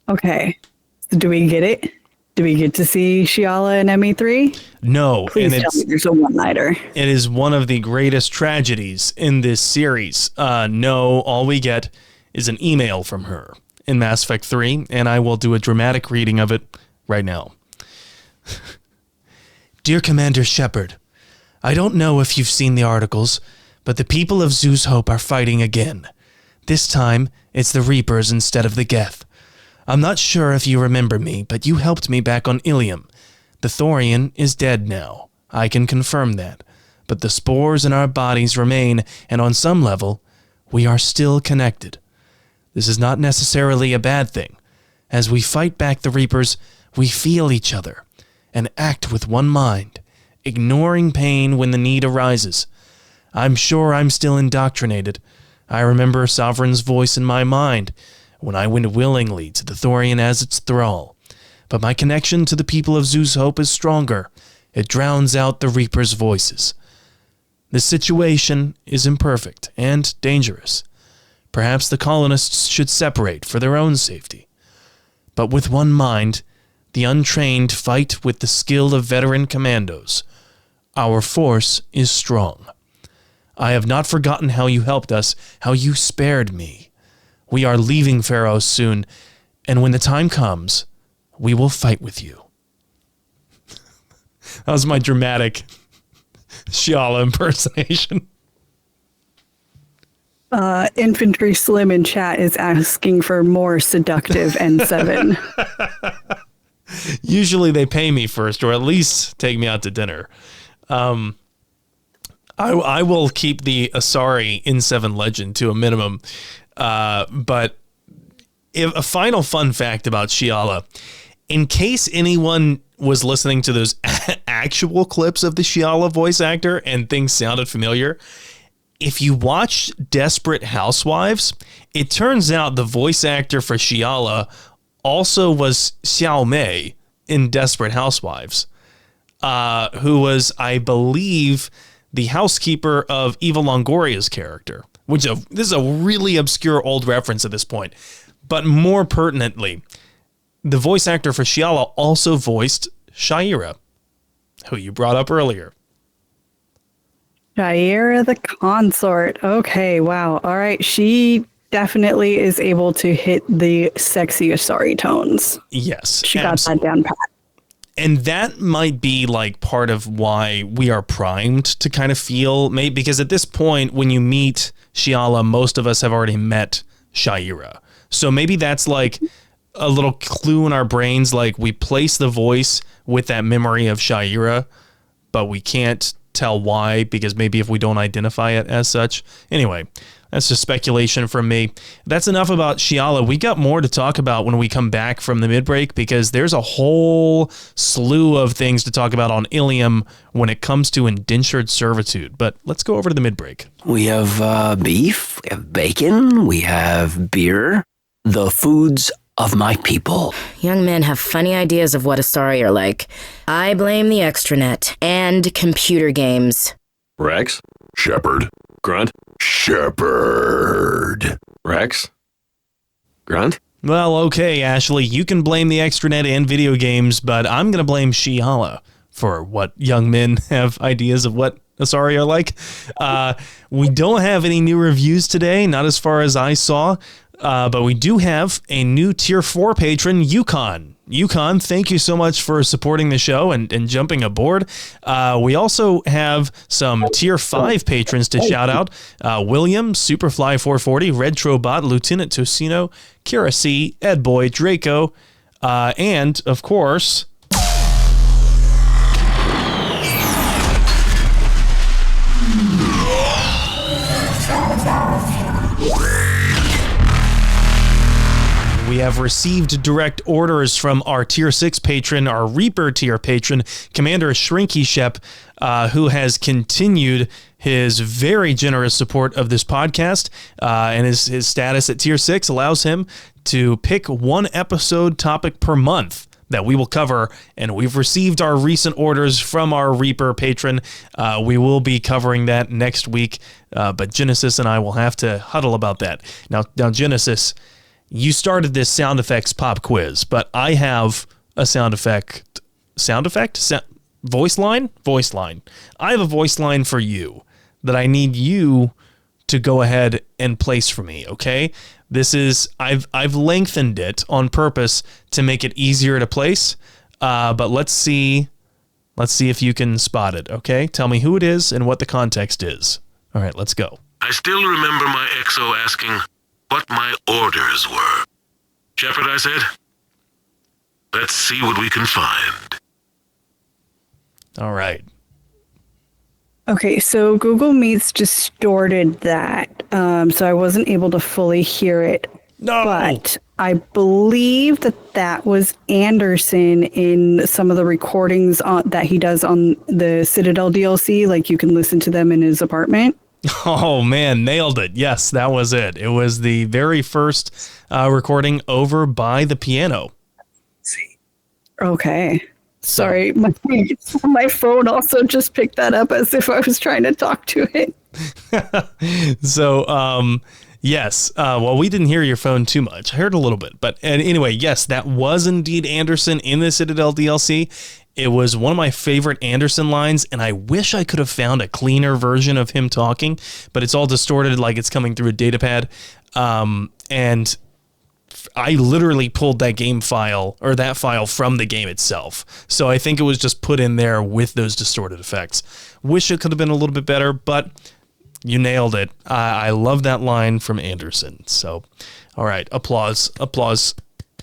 Okay, so do we get it? Do we get to see Shiala and ME3? No. Please and tell me there's a one-nighter. It is one of the greatest tragedies in this series. No, all we get is an email from her in Mass Effect 3, and I will do a dramatic reading of it right now. Dear Commander Shepard, I don't know if you've seen the articles, but the people of Zoo's Hope are fighting again. This time, it's the Reapers instead of the Geth. I'm not sure if you remember me, but you helped me back on Ilium. The Thorian is dead now. I can confirm that. But the spores in our bodies remain, and on some level, we are still connected. This is not necessarily a bad thing. As we fight back the Reapers, we feel each other and act with one mind, ignoring pain when the need arises. I'm sure I'm still indoctrinated. I remember Sovereign's voice in my mind when I went willingly to the Thorian as its thrall. But my connection to the people of Zoo's Hope is stronger. It drowns out the Reapers' voices. This situation is imperfect and dangerous. Perhaps the colonists should separate for their own safety. But with one mind, the untrained fight with the skill of veteran commandos. Our force is strong. I have not forgotten how you helped us, how you spared me. We are leaving Pharaoh soon, and when the time comes, we will fight with you. That was my dramatic Shiala impersonation. Infantry Slim in chat is asking for more seductive N7. Usually they pay me first, or at least take me out to dinner. I will keep the Asari N7 legend to a minimum. But a final fun fact about Shiala, in case anyone was listening to those actual clips of the Shiala voice actor and things sounded familiar, if you watch Desperate Housewives, it turns out the voice actor for Shiala also was Xiao Mei in Desperate Housewives, who was, I believe, the housekeeper of Eva Longoria's character. This is a really obscure old reference at this point. But more pertinently, the voice actor for Shiala also voiced Shiala, who you brought up earlier. Shiala the consort. Okay, wow. All right. She definitely is able to hit the sexy Asari tones. Yes. She got that down pat. And that might be like part of why we are primed to kind of feel, because at this point, when you meet Shiala, most of us have already met Shiala. So maybe that's like a little clue in our brains, like we place the voice with that memory of Shiala, but we can't tell why, because maybe if we don't identify it as such. Anyway, that's just speculation from me. That's enough about Shiala. We got more to talk about when we come back from the mid-break, because there's a whole slew of things to talk about on Ilium when it comes to indentured servitude. But let's go over to the mid-break. We have beef, we have bacon, we have beer, the foods of my people. Young men have funny ideas of what Asari are like. I blame the extranet and computer games. Rex? Shepard. Grunt? Shepard. Rex? Grunt? Well, okay, Ashley, you can blame the extranet and video games, but I'm going to blame Shiala for what young men have ideas of what Asari are like. We don't have any new reviews today, not as far as I saw, but we do have a new Tier 4 patron, Yukon. Yukon, thank you so much for supporting the show and jumping aboard. We also have some Tier 5 patrons to shout out. William, Superfly440, Retrobot, Lieutenant Tocino, Kira C, Ed Boy, Draco, and, of course... We have received direct orders from our Tier 6 patron, our Reaper tier patron, Commander Shrinky Shep, who has continued his very generous support of this podcast, and his status at Tier 6 allows him to pick one episode topic per month that we will cover, and we've received our recent orders from our Reaper patron. We will be covering that next week, but Genesis and I will have to huddle about that. Now Genesis, you started this sound effects pop quiz, but I have a voice line. I have a voice line for you that I need you to go ahead and place for me. Okay. This is, I've lengthened it on purpose to make it easier to place. But let's see if you can spot it. Okay. Tell me who it is and what the context is. All right, let's go. I still remember my XO asking what my orders were. Shepard, I said, let's see what we can find. All right. Okay, so Google Meets distorted that, so I wasn't able to fully hear it. No. But I believe that was Anderson in some of the recordings that he does on the Citadel DLC. Like, you can listen to them in his apartment. Oh, man, nailed it. Yes, that was it. It was the very first recording over by the piano. Okay. Sorry, my phone also just picked that up as if I was trying to talk to it. So, yes. Well, we didn't hear your phone too much. I heard a little bit. But anyway, yes, that was indeed Anderson in the Citadel DLC. It was one of my favorite Anderson lines, and I wish I could have found a cleaner version of him talking, but it's all distorted like it's coming through a datapad. And I literally pulled that game file, or that file, from the game itself. So I think it was just put in there with those distorted effects. Wish it could have been a little bit better, but you nailed it. I love that line from Anderson. So, all right, applause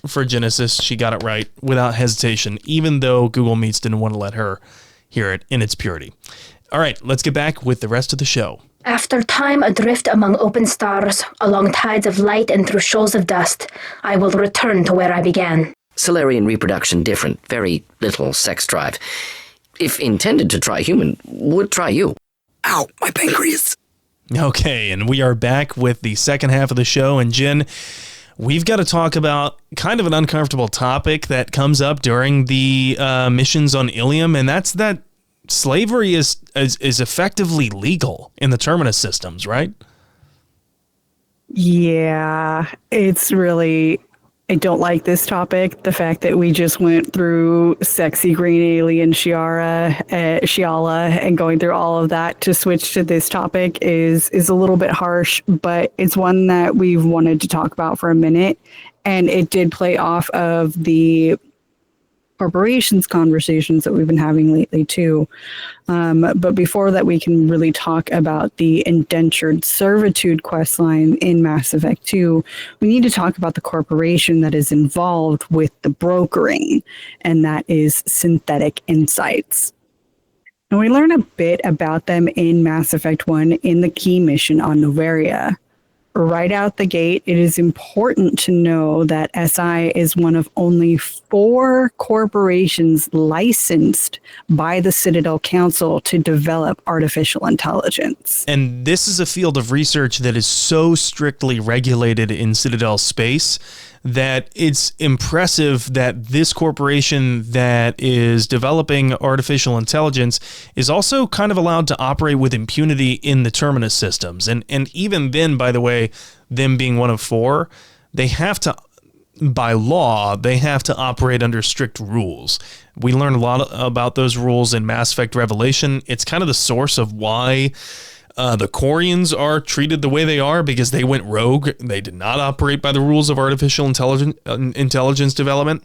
for Genesis. She got it right without hesitation, even though Google Meets didn't want to let her hear it in its purity. All right, let's get back with the rest of the show. After time adrift among open stars, along tides of light and through shoals of dust, I will return to where I began. Solarian reproduction different, very little sex drive. If intended to try human, would try you. Ow, my pancreas. Okay, and we are back with the second half of the show, and Jen, we've got to talk about kind of an uncomfortable topic that comes up during the missions on Ilium, and that's that slavery is effectively legal in the Terminus systems, right? Yeah, it's really... I don't like this topic. The fact that we just went through sexy green alien Shiala and going through all of that to switch to this topic is a little bit harsh, but it's one that we've wanted to talk about for a minute. And it did play off of the corporations conversations that we've been having lately too. But before that, we can really talk about the indentured servitude questline in Mass Effect 2. We need to talk about the corporation that is involved with the brokering, and that is Synthetic Insights. And we learn a bit about them in Mass Effect 1 in the key mission on Noveria. Right out the gate, it is important to know that SI is one of only 4 corporations licensed by the Citadel Council to develop artificial intelligence. And this is a field of research that is so strictly regulated in Citadel space that it's impressive that this corporation that is developing artificial intelligence is also kind of allowed to operate with impunity in the Terminus systems. And even then, by the way, them being one of four, they have to, by law, they have to operate under strict rules. We learn a lot about those rules in Mass Effect Revelation. It's kind of the source of why the Quarians are treated the way they are, because they went rogue. They did not operate by the rules of artificial intelligence development.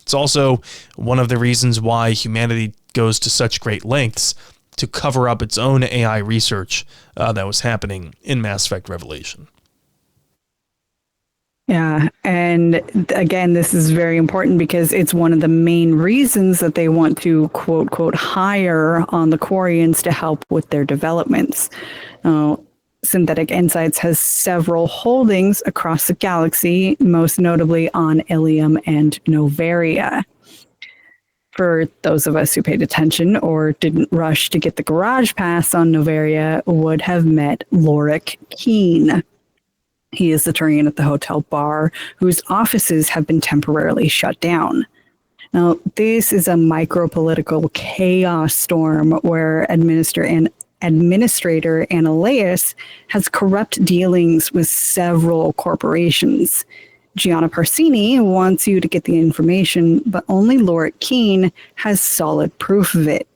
It's also one of the reasons why humanity goes to such great lengths to cover up its own AI research that was happening in Mass Effect Revelation. Yeah, and again, this is very important because it's one of the main reasons that they want to, quote, quote, hire on the Quarians to help with their developments. Synthetic Insights has several holdings across the galaxy, most notably on Ilium and Noveria. For those of us who paid attention or didn't rush to get the garage pass on Noveria would have met Lorik Keen. He is the Turian at the hotel bar whose offices have been temporarily shut down. Now, this is a micro-political chaos storm where Administrator Ananias has corrupt dealings with several corporations. Gianna Parsini wants you to get the information, but only Lorik Keen has solid proof of it.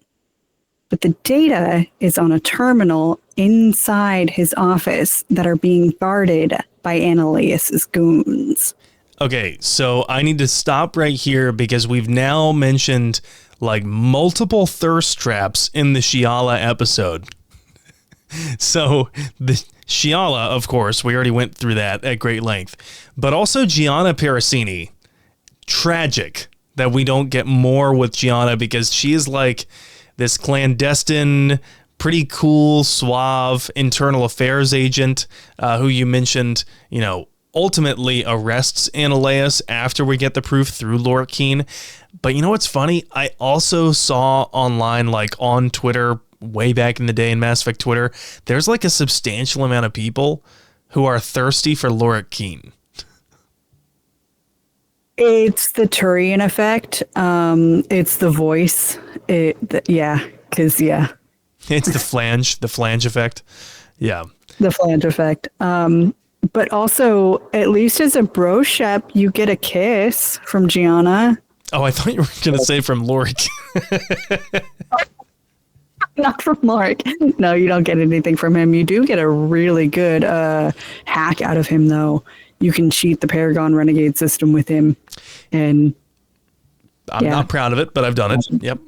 But the data is on a terminal inside his office that are being guarded by Ananias's goons. Okay, so I need to stop right here because we've now mentioned like multiple thirst traps in the Shiala episode. So the Shiala, of course, we already went through that at great length, but also Gianna Parasini. Tragic that we don't get more with Gianna because she is like this clandestine, pretty cool, suave internal affairs agent who you mentioned, ultimately arrests Ananias after we get the proof through Lorik Keen. But you know what's funny? I also saw online, like on Twitter, way back in the day in Mass Effect Twitter, there's like a substantial amount of people who are thirsty for Lorik Keen. It's the Turian effect. It's the voice. It's the flange effect. Yeah. The flange effect. But also, at least as a bro shep, you get a kiss from Gianna. Oh, I thought you were going to say from Lorik. Not from Lorik. No, you don't get anything from him. You do get a really good hack out of him, though. You can cheat the Paragon Renegade system with him. And I'm not proud of it, but I've done it. Yep.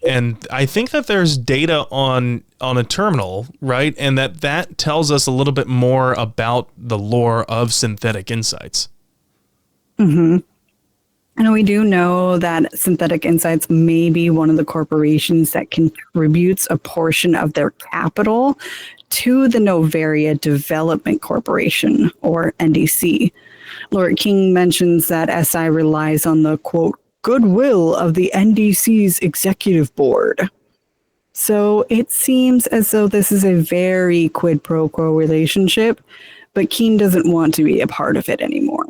And I think that there's data on a terminal, right? And that tells us a little bit more about the lore of Synthetic Insights. Mm-hmm. And we do know that Synthetic Insights may be one of the corporations that contributes a portion of their capital to the Noveria Development Corporation, or NDC. Lorik King mentions that SI relies on the, quote, goodwill of the NDC's executive board. So it seems as though this is a very quid pro quo relationship, but Keen doesn't want to be a part of it anymore.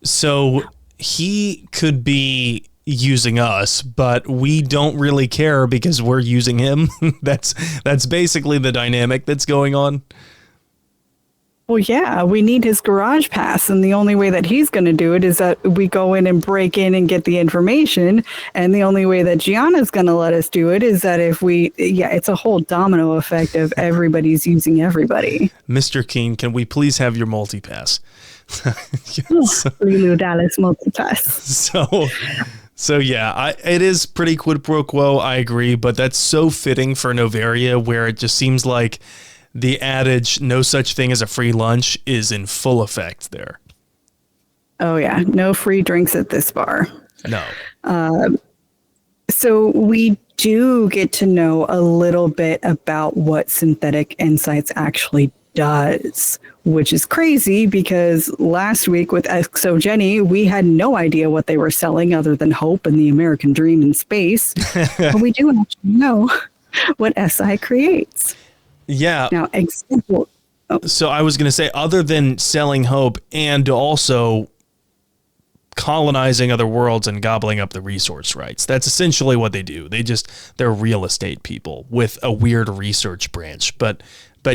So he could be using us, but we don't really care because we're using him. That's basically the dynamic that's going on. Well, yeah, we need his garage pass, and the only way that he's going to do it is that we go in and break in and get the information, and the only way that Gianna's going to let us do it is that it's a whole domino effect of everybody's using everybody. Mr. King, can we please have your multipass? Lulu Dallas multipass. So yeah, it is pretty quid pro quo, I agree, but that's so fitting for Noveria, where it just seems like the adage, no such thing as a free lunch, is in full effect there. Oh, yeah. No free drinks at this bar. No. So we do get to know a little bit about what Synthetic Insights actually does, which is crazy because last week with Exo Jenny, we had no idea what they were selling other than hope and the American dream in space. But we do actually know what SI creates. Yeah. Now, So I was going to say, other than selling hope and also colonizing other worlds and gobbling up the resource rights, that's essentially what they do. They're real estate people with a weird research branch. But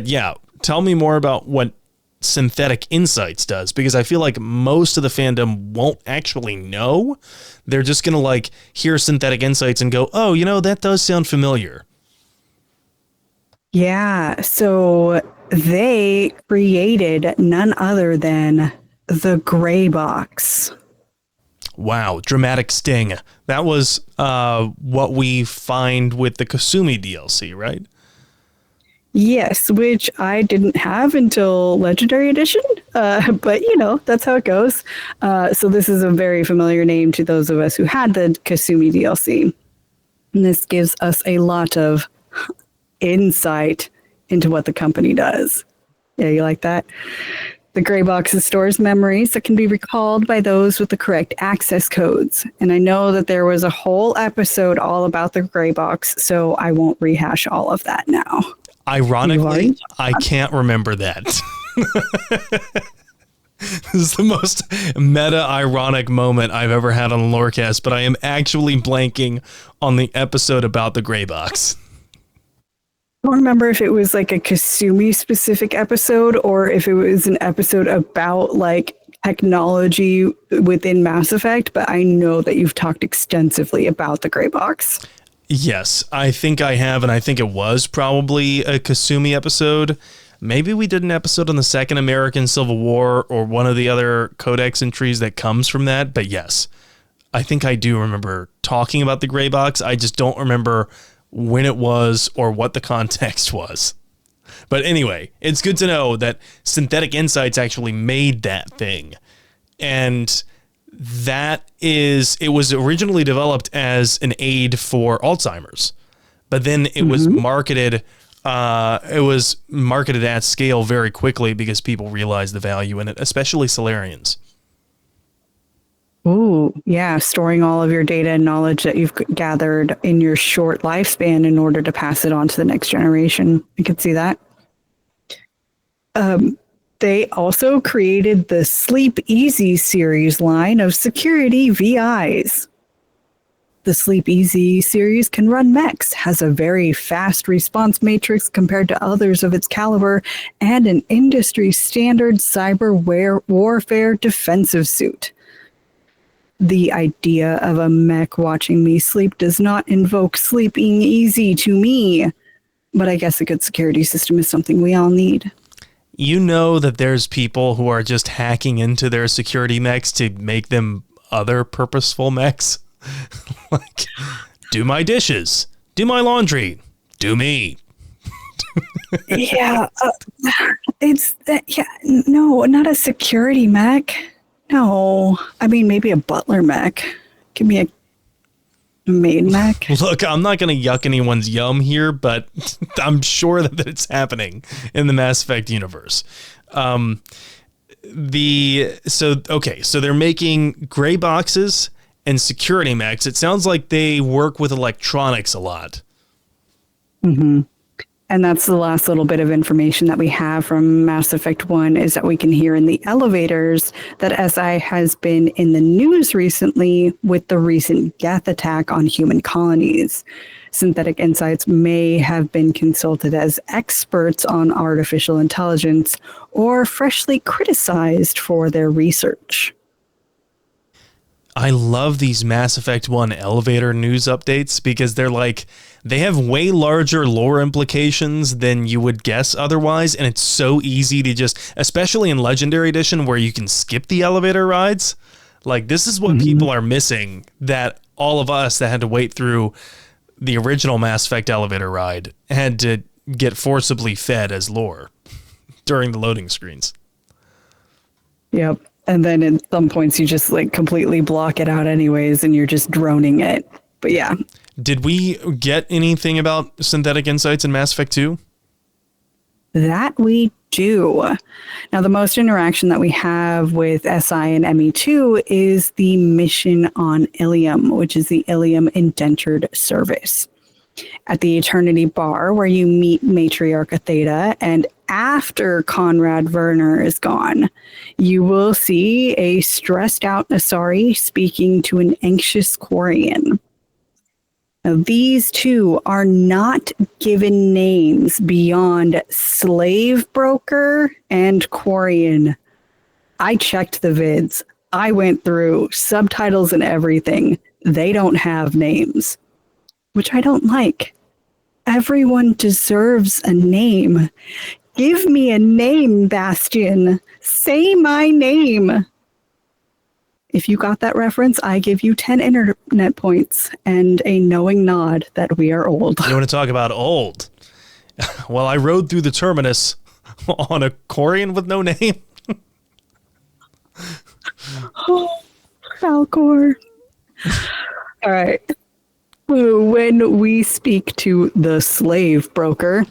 yeah, tell me more about what Synthetic Insights does, because I feel like most of the fandom won't actually know. They're just going to like hear Synthetic Insights and go, oh, that does sound familiar. Yeah, so they created none other than the Gray Box. Wow, dramatic sting. That was what we find with the Kasumi DLC, right? Yes, which I didn't have until Legendary Edition, but that's how it goes. So this is a very familiar name to those of us who had the Kasumi DLC. And this gives us a lot of insight into what the company does. Yeah, you like that? The Gray Box stores memories that can be recalled by those with the correct access codes. And I know that there was a whole episode all about the Gray Box, so I won't rehash all of that now. Ironically, I can't remember that. This is the most meta-ironic moment I've ever had on the Lorecast, but I am actually blanking on the episode about the Gray Box. I don't remember if it was like a Kasumi specific episode or if it was an episode about like technology within Mass Effect, but I know that you've talked extensively about the Gray Box. Yes, I think I have, and I think it was probably a Kasumi episode. Maybe we did an episode on the Second American Civil War or one of the other codex entries that comes from that, but yes, I think I do remember talking about the Gray Box. I just don't remember when it was or what the context was. But anyway, it's good to know that Synthetic Insights actually made that thing. And it was originally developed as an aid for Alzheimer's, but then it was marketed at scale very quickly because people realized the value in it, especially Solarians. Ooh, yeah, storing all of your data and knowledge that you've gathered in your short lifespan in order to pass it on to the next generation. I could see that. They also created the Sleep Easy series line of security VIs. The Sleep Easy series can run mechs, has a very fast response matrix compared to others of its caliber, and an industry-standard cyber warfare defensive suit. The idea of a mech watching me sleep does not invoke sleeping easy to me, but I guess a good security system is something we all need. You know that there's people who are just hacking into their security mechs to make them other purposeful mechs. Like, do my dishes, do my laundry, do me. Yeah, no, not a security mech. No, I mean, maybe a butler mech. Give me a maid mech. Look, I'm not going to yuck anyone's yum here, but I'm sure that it's happening in the Mass Effect universe. So they're making gray boxes and security mechs. It sounds like they work with electronics a lot. Mm-hmm. And that's the last little bit of information that we have from Mass Effect 1 is that we can hear in the elevators that SI has been in the news recently with the recent Geth attack on human colonies. Synthetic Insights may have been consulted as experts on artificial intelligence or freshly criticized for their research. I love these Mass Effect 1 elevator news updates because they have way larger lore implications than you would guess otherwise, and it's so easy to just, especially in Legendary Edition where you can skip the elevator rides. Like, this is what people are missing that all of us that had to wait through the original Mass Effect elevator ride had to get forcibly fed as lore during the loading screens. Yep. And then at some points you just completely block it out anyways and you're just droning it. But yeah. Did we get anything about Synthetic Insights in Mass Effect 2? That we do. Now, the most interaction that we have with SI and ME2 is the mission on Ilium, which is the Ilium Indentured Service. At the Eternity Bar, where you meet Matriarch Theta and after Conrad Werner is gone, you will see a stressed out Asari speaking to an anxious Quarian. Now, these two are not given names beyond slave broker and Quarian. I checked the vids. I went through subtitles and everything. They don't have names, which I don't like. Everyone deserves a name. Give me a name, Bastion. Say my name. If you got that reference, I give you 10 internet points and a knowing nod that we are old. You want to talk about old? Well, I rode through the terminus on a Quarian with no name. Oh, Falcor. All right. When we speak to the slave broker,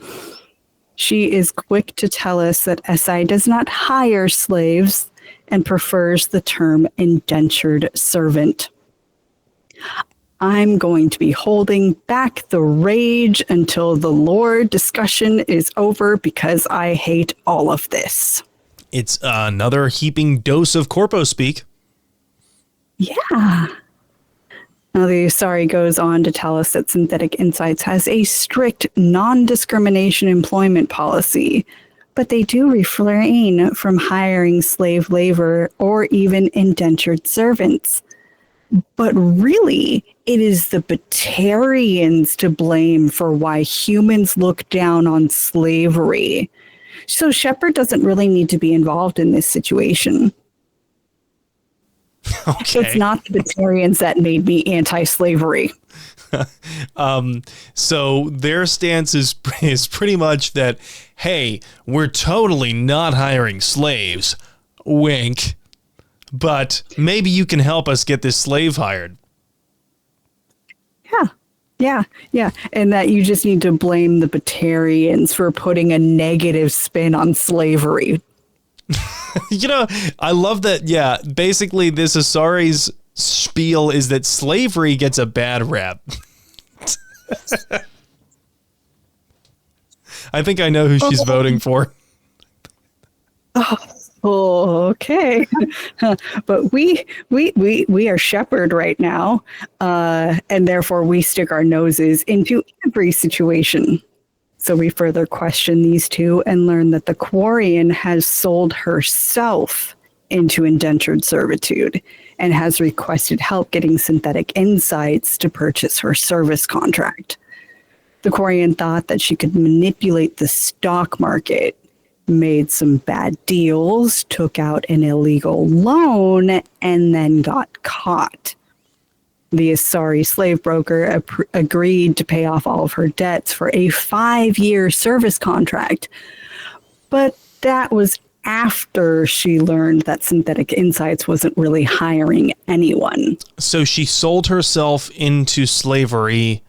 she is quick to tell us that SI does not hire slaves and prefers the term indentured servant. I'm going to be holding back the rage until the lore discussion is over because I hate all of this. It's another heaping dose of corpo speak. Yeah. Now, the Asari goes on to tell us that Synthetic Insights has a strict non-discrimination employment policy, but they do refrain from hiring slave labor or even indentured servants. But really, it is the Batarians to blame for why humans look down on slavery. So Shepard doesn't really need to be involved in this situation. Okay. It's not the Batarians that made me anti-slavery. So their stance is pretty much that, hey, we're totally not hiring slaves, wink, but maybe you can help us get this slave hired. Yeah. And that you just need to blame the Batarians for putting a negative spin on slavery. You know, I love that. Yeah, basically this Asari's spiel is that slavery gets a bad rap. I think I know who she's voting for. Oh, okay. But we are Shepard right now, and therefore we stick our noses into every situation. So we further question these two and learn that the Quarian has sold herself into indentured servitude and has requested help getting Synthetic Insights to purchase her service contract. The Quarian thought that she could manipulate the stock market, made some bad deals, took out an illegal loan, and then got caught. The Asari slave broker agreed to pay off all of her debts for a 5-year service contract. But that was after she learned that Synthetic Insights wasn't really hiring anyone. So she sold herself into slavery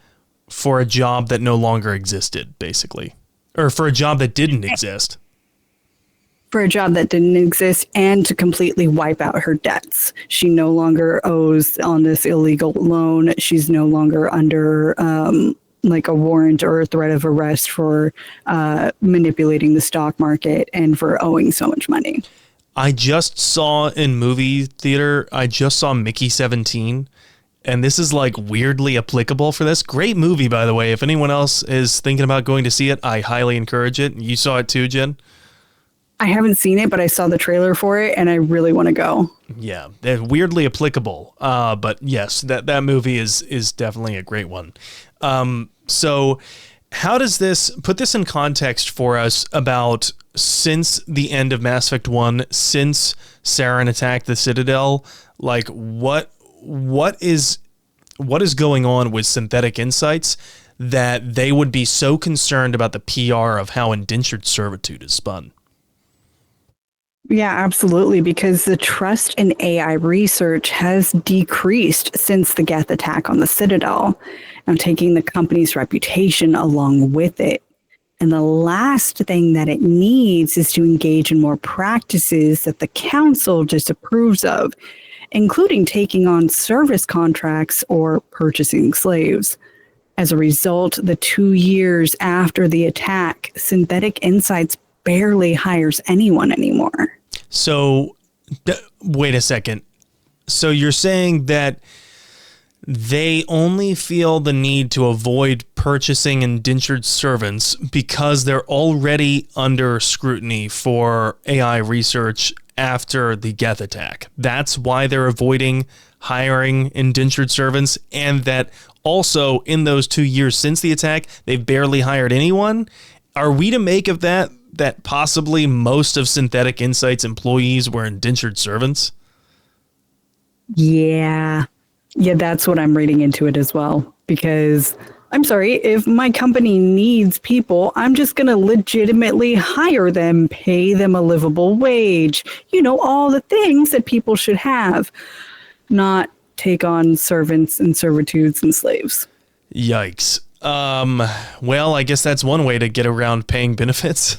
for a job that no longer existed, basically. Or for a job that didn't exist. For a job that didn't exist and to completely wipe out her debts. She no longer owes on this illegal loan. She's no longer under like a warrant or a threat of arrest for manipulating the stock market and for owing so much money. I just saw in movie theater, Mickey 17, and this is like weirdly applicable for this. Great movie, by the way. If anyone else is thinking about going to see it, I highly encourage it. You saw it too, Jen? I haven't seen it, but I saw the trailer for it, and I really want to go. Yeah, they're weirdly applicable. But yes, that movie is definitely a great one. So how does this put this in context for us about since the end of Mass Effect 1, since Saren attacked the Citadel, like what is going on with Synthetic Insights that they would be so concerned about the PR of how indentured servitude is spun? Yeah, absolutely, because the trust in AI research has decreased since the Geth attack on the Citadel, and taking the company's reputation along with it. And the last thing that it needs is to engage in more practices that the Council disapproves of, including taking on service contracts or purchasing slaves. As a result, the 2 years after the attack, Synthetic Insights barely hires anyone anymore. So, wait a second. So you're saying that they only feel the need to avoid purchasing indentured servants because they're already under scrutiny for AI research after the Geth attack. That's why they're avoiding hiring indentured servants, and that also in those 2 years since the attack, they've barely hired anyone. Are we to make of that possibly most of Synthetic Insight's employees were indentured servants? Yeah. Yeah, that's what I'm reading into it as well. Because I'm sorry, if my company needs people, I'm just going to legitimately hire them, pay them a livable wage, all the things that people should have, not take on servants and servitudes and slaves. Yikes. Well, I guess that's one way to get around paying benefits.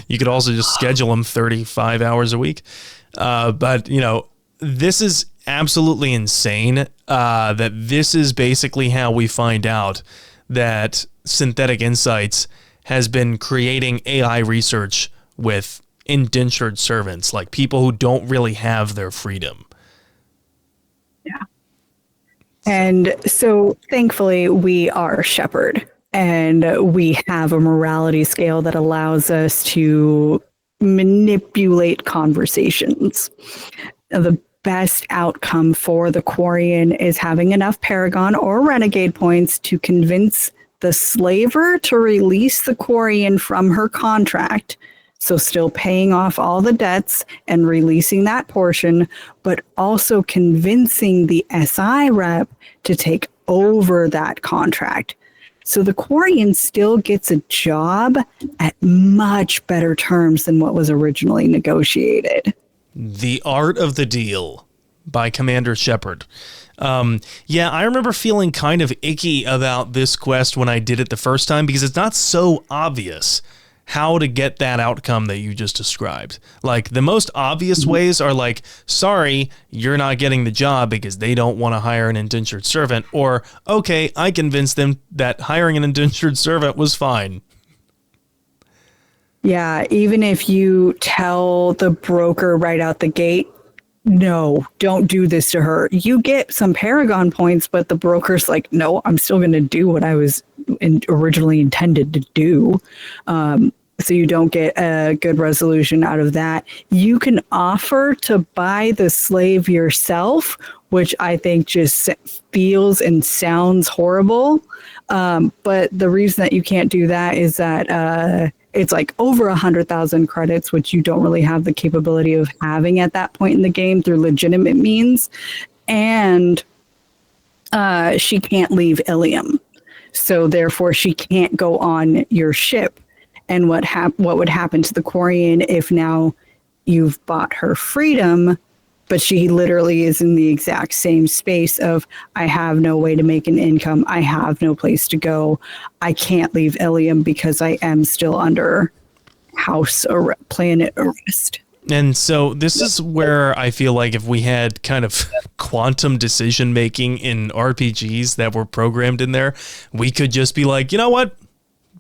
You could also just schedule them 35 hours a week. But, this is absolutely insane that this is basically how we find out that Synthetic Insights has been creating AI research with indentured servants, like people who don't really have their freedom. Yeah. And so thankfully we are Shepard, and we have a morality scale that allows us to manipulate conversations. The best outcome for the Quarian is having enough Paragon or Renegade points to convince the slaver to release the Quarian from her contract. So still paying off all the debts and releasing that portion, but also convincing the SI rep to take over that contract. So the Quarian still gets a job at much better terms than what was originally negotiated. The Art of the Deal by Commander Shepard. Yeah, I remember feeling kind of icky about this quest when I did it the first time because it's not so obvious how to get that outcome that you just described. Like, the most obvious ways are like, sorry, you're not getting the job because they don't want to hire an indentured servant, or, okay, I convinced them that hiring an indentured servant was fine. Yeah, even if you tell the broker right out the gate, no, don't do this to her. You get some Paragon points, but the broker's like, no, I'm still going to do what I was originally intended to do. So you don't get a good resolution out of that. You can offer to buy the slave yourself, which I think just feels and sounds horrible. But the reason that you can't do that is that it's like over 100,000 credits, which you don't really have the capability of having at that point in the game through legitimate means. And she can't leave Ilium. So therefore, she can't go on your ship. And what would happen to the Quarian if now you've bought her freedom, but she literally is in the exact same space of, I have no way to make an income. I have no place to go. I can't leave Ilium because I am still under planet arrest. And so this is where I feel like if we had kind of quantum decision making in RPGs that were programmed in there, we could just be like, you know what?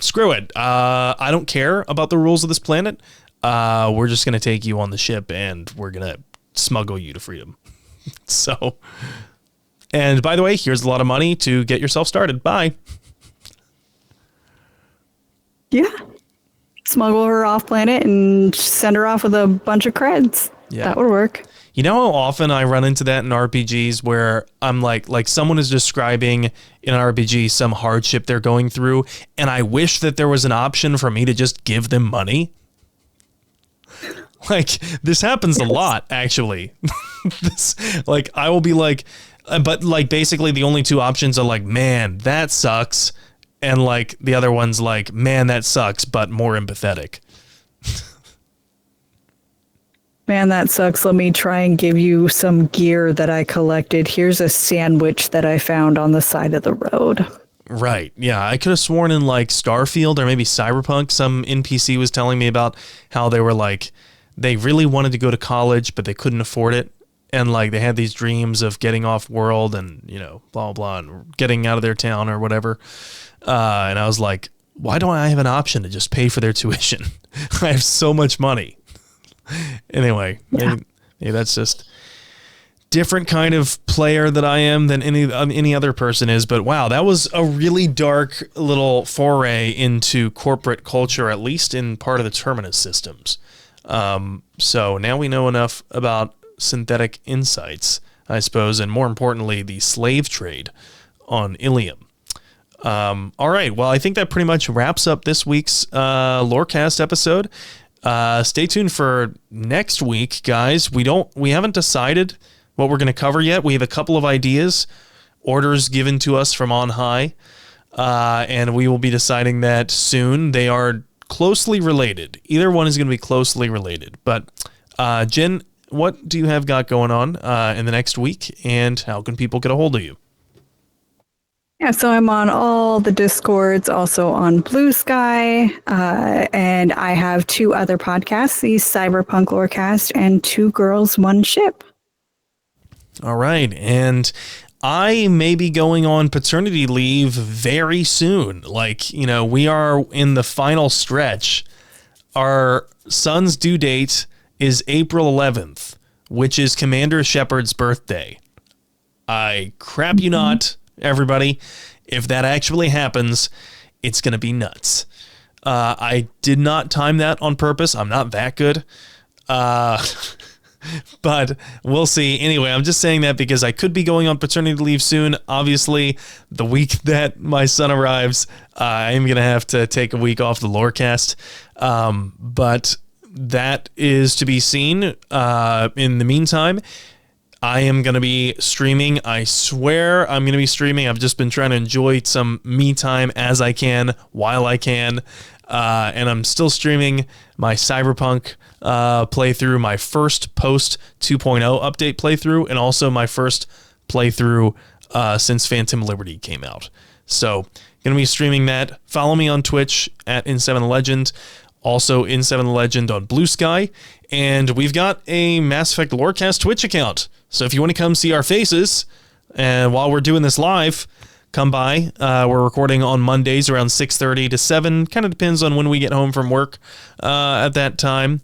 Screw it. I don't care about the rules of this planet. We're just going to take you on the ship and we're going to smuggle you to freedom. So, and by the way, here's a lot of money to get yourself started. Bye. Yeah. Smuggle her off planet and send her off with a bunch of creds. Yeah. That would work. You know how often I run into that in RPGs where I'm like someone is describing in an RPG some hardship they're going through, and I wish that there was an option for me to just give them money. Like, this happens a lot, actually. I will be like, but like basically the only two options are like, man, that sucks. And like the other one's like, man, that sucks, but more empathetic. Man, that sucks. Let me try and give you some gear that I collected. Here's a sandwich that I found on the side of the road. Right. Yeah, I could have sworn in like Starfield or maybe Cyberpunk, some NPC was telling me about how they were like, they really wanted to go to college, but they couldn't afford it. And like they had these dreams of getting off world and, blah, blah, blah, and getting out of their town or whatever. And I was like, why don't I have an option to just pay for their tuition? I have so much money. Anyway, maybe that's just different kind of player that I am than any other person is. But wow, that was a really dark little foray into corporate culture, at least in part of the Terminus systems. So now we know enough about synthetic insights, I suppose, and more importantly, the slave trade on Ilium. All right, well, I think that pretty much wraps up this week's Lorecast episode. Stay tuned for next week, guys. We haven't decided what we're going to cover yet. We have a couple of ideas, orders given to us from on high, and we will be deciding that soon. They are closely related. Either one is going to be closely related. But Jen, what do you have got going on in the next week, and how can people get a hold of you? Yeah, so I'm on all the Discords, also on Blue Sky, and I have 2 other podcasts, the Cyberpunk Lorecast and 2 Girls, 1 Ship. All right, and I may be going on paternity leave very soon. Like, we are in the final stretch. Our son's due date is April 11th, which is Commander Shepard's birthday. I crap you not, everybody. If that actually happens, it's going to be nuts. I did not time that on purpose. I'm not that good. But we'll see. Anyway, I'm just saying that because I could be going on paternity leave soon. Obviously, the week that my son arrives, I'm going to have to take a week off the Lorecast. But that is to be seen. In the meantime, I am going to be streaming. I swear I'm going to be streaming. I've just been trying to enjoy some me time as I can, while I can. And I'm still streaming my Cyberpunk playthrough, my first post 2.0 update playthrough, and also my first playthrough since Phantom Liberty came out. So going to be streaming that. Follow me on Twitch at In7Legend. Also In7Legend on Blue Sky. And we've got a Mass Effect Lorecast Twitch account. So if you want to come see our faces, and while we're doing this live, come by. We're recording on Mondays around 6:30 to 7. Kind of depends on when we get home from work at that time.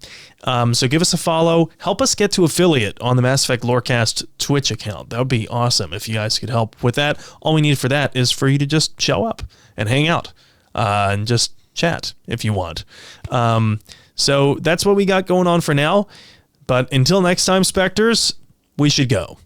So give us a follow. Help us get to affiliate on the Mass Effect Lorecast Twitch account. That would be awesome if you guys could help with that. All we need for that is for you to just show up and hang out and just chat if you want. So that's what we got going on for now. But until next time, Spectres, we should go.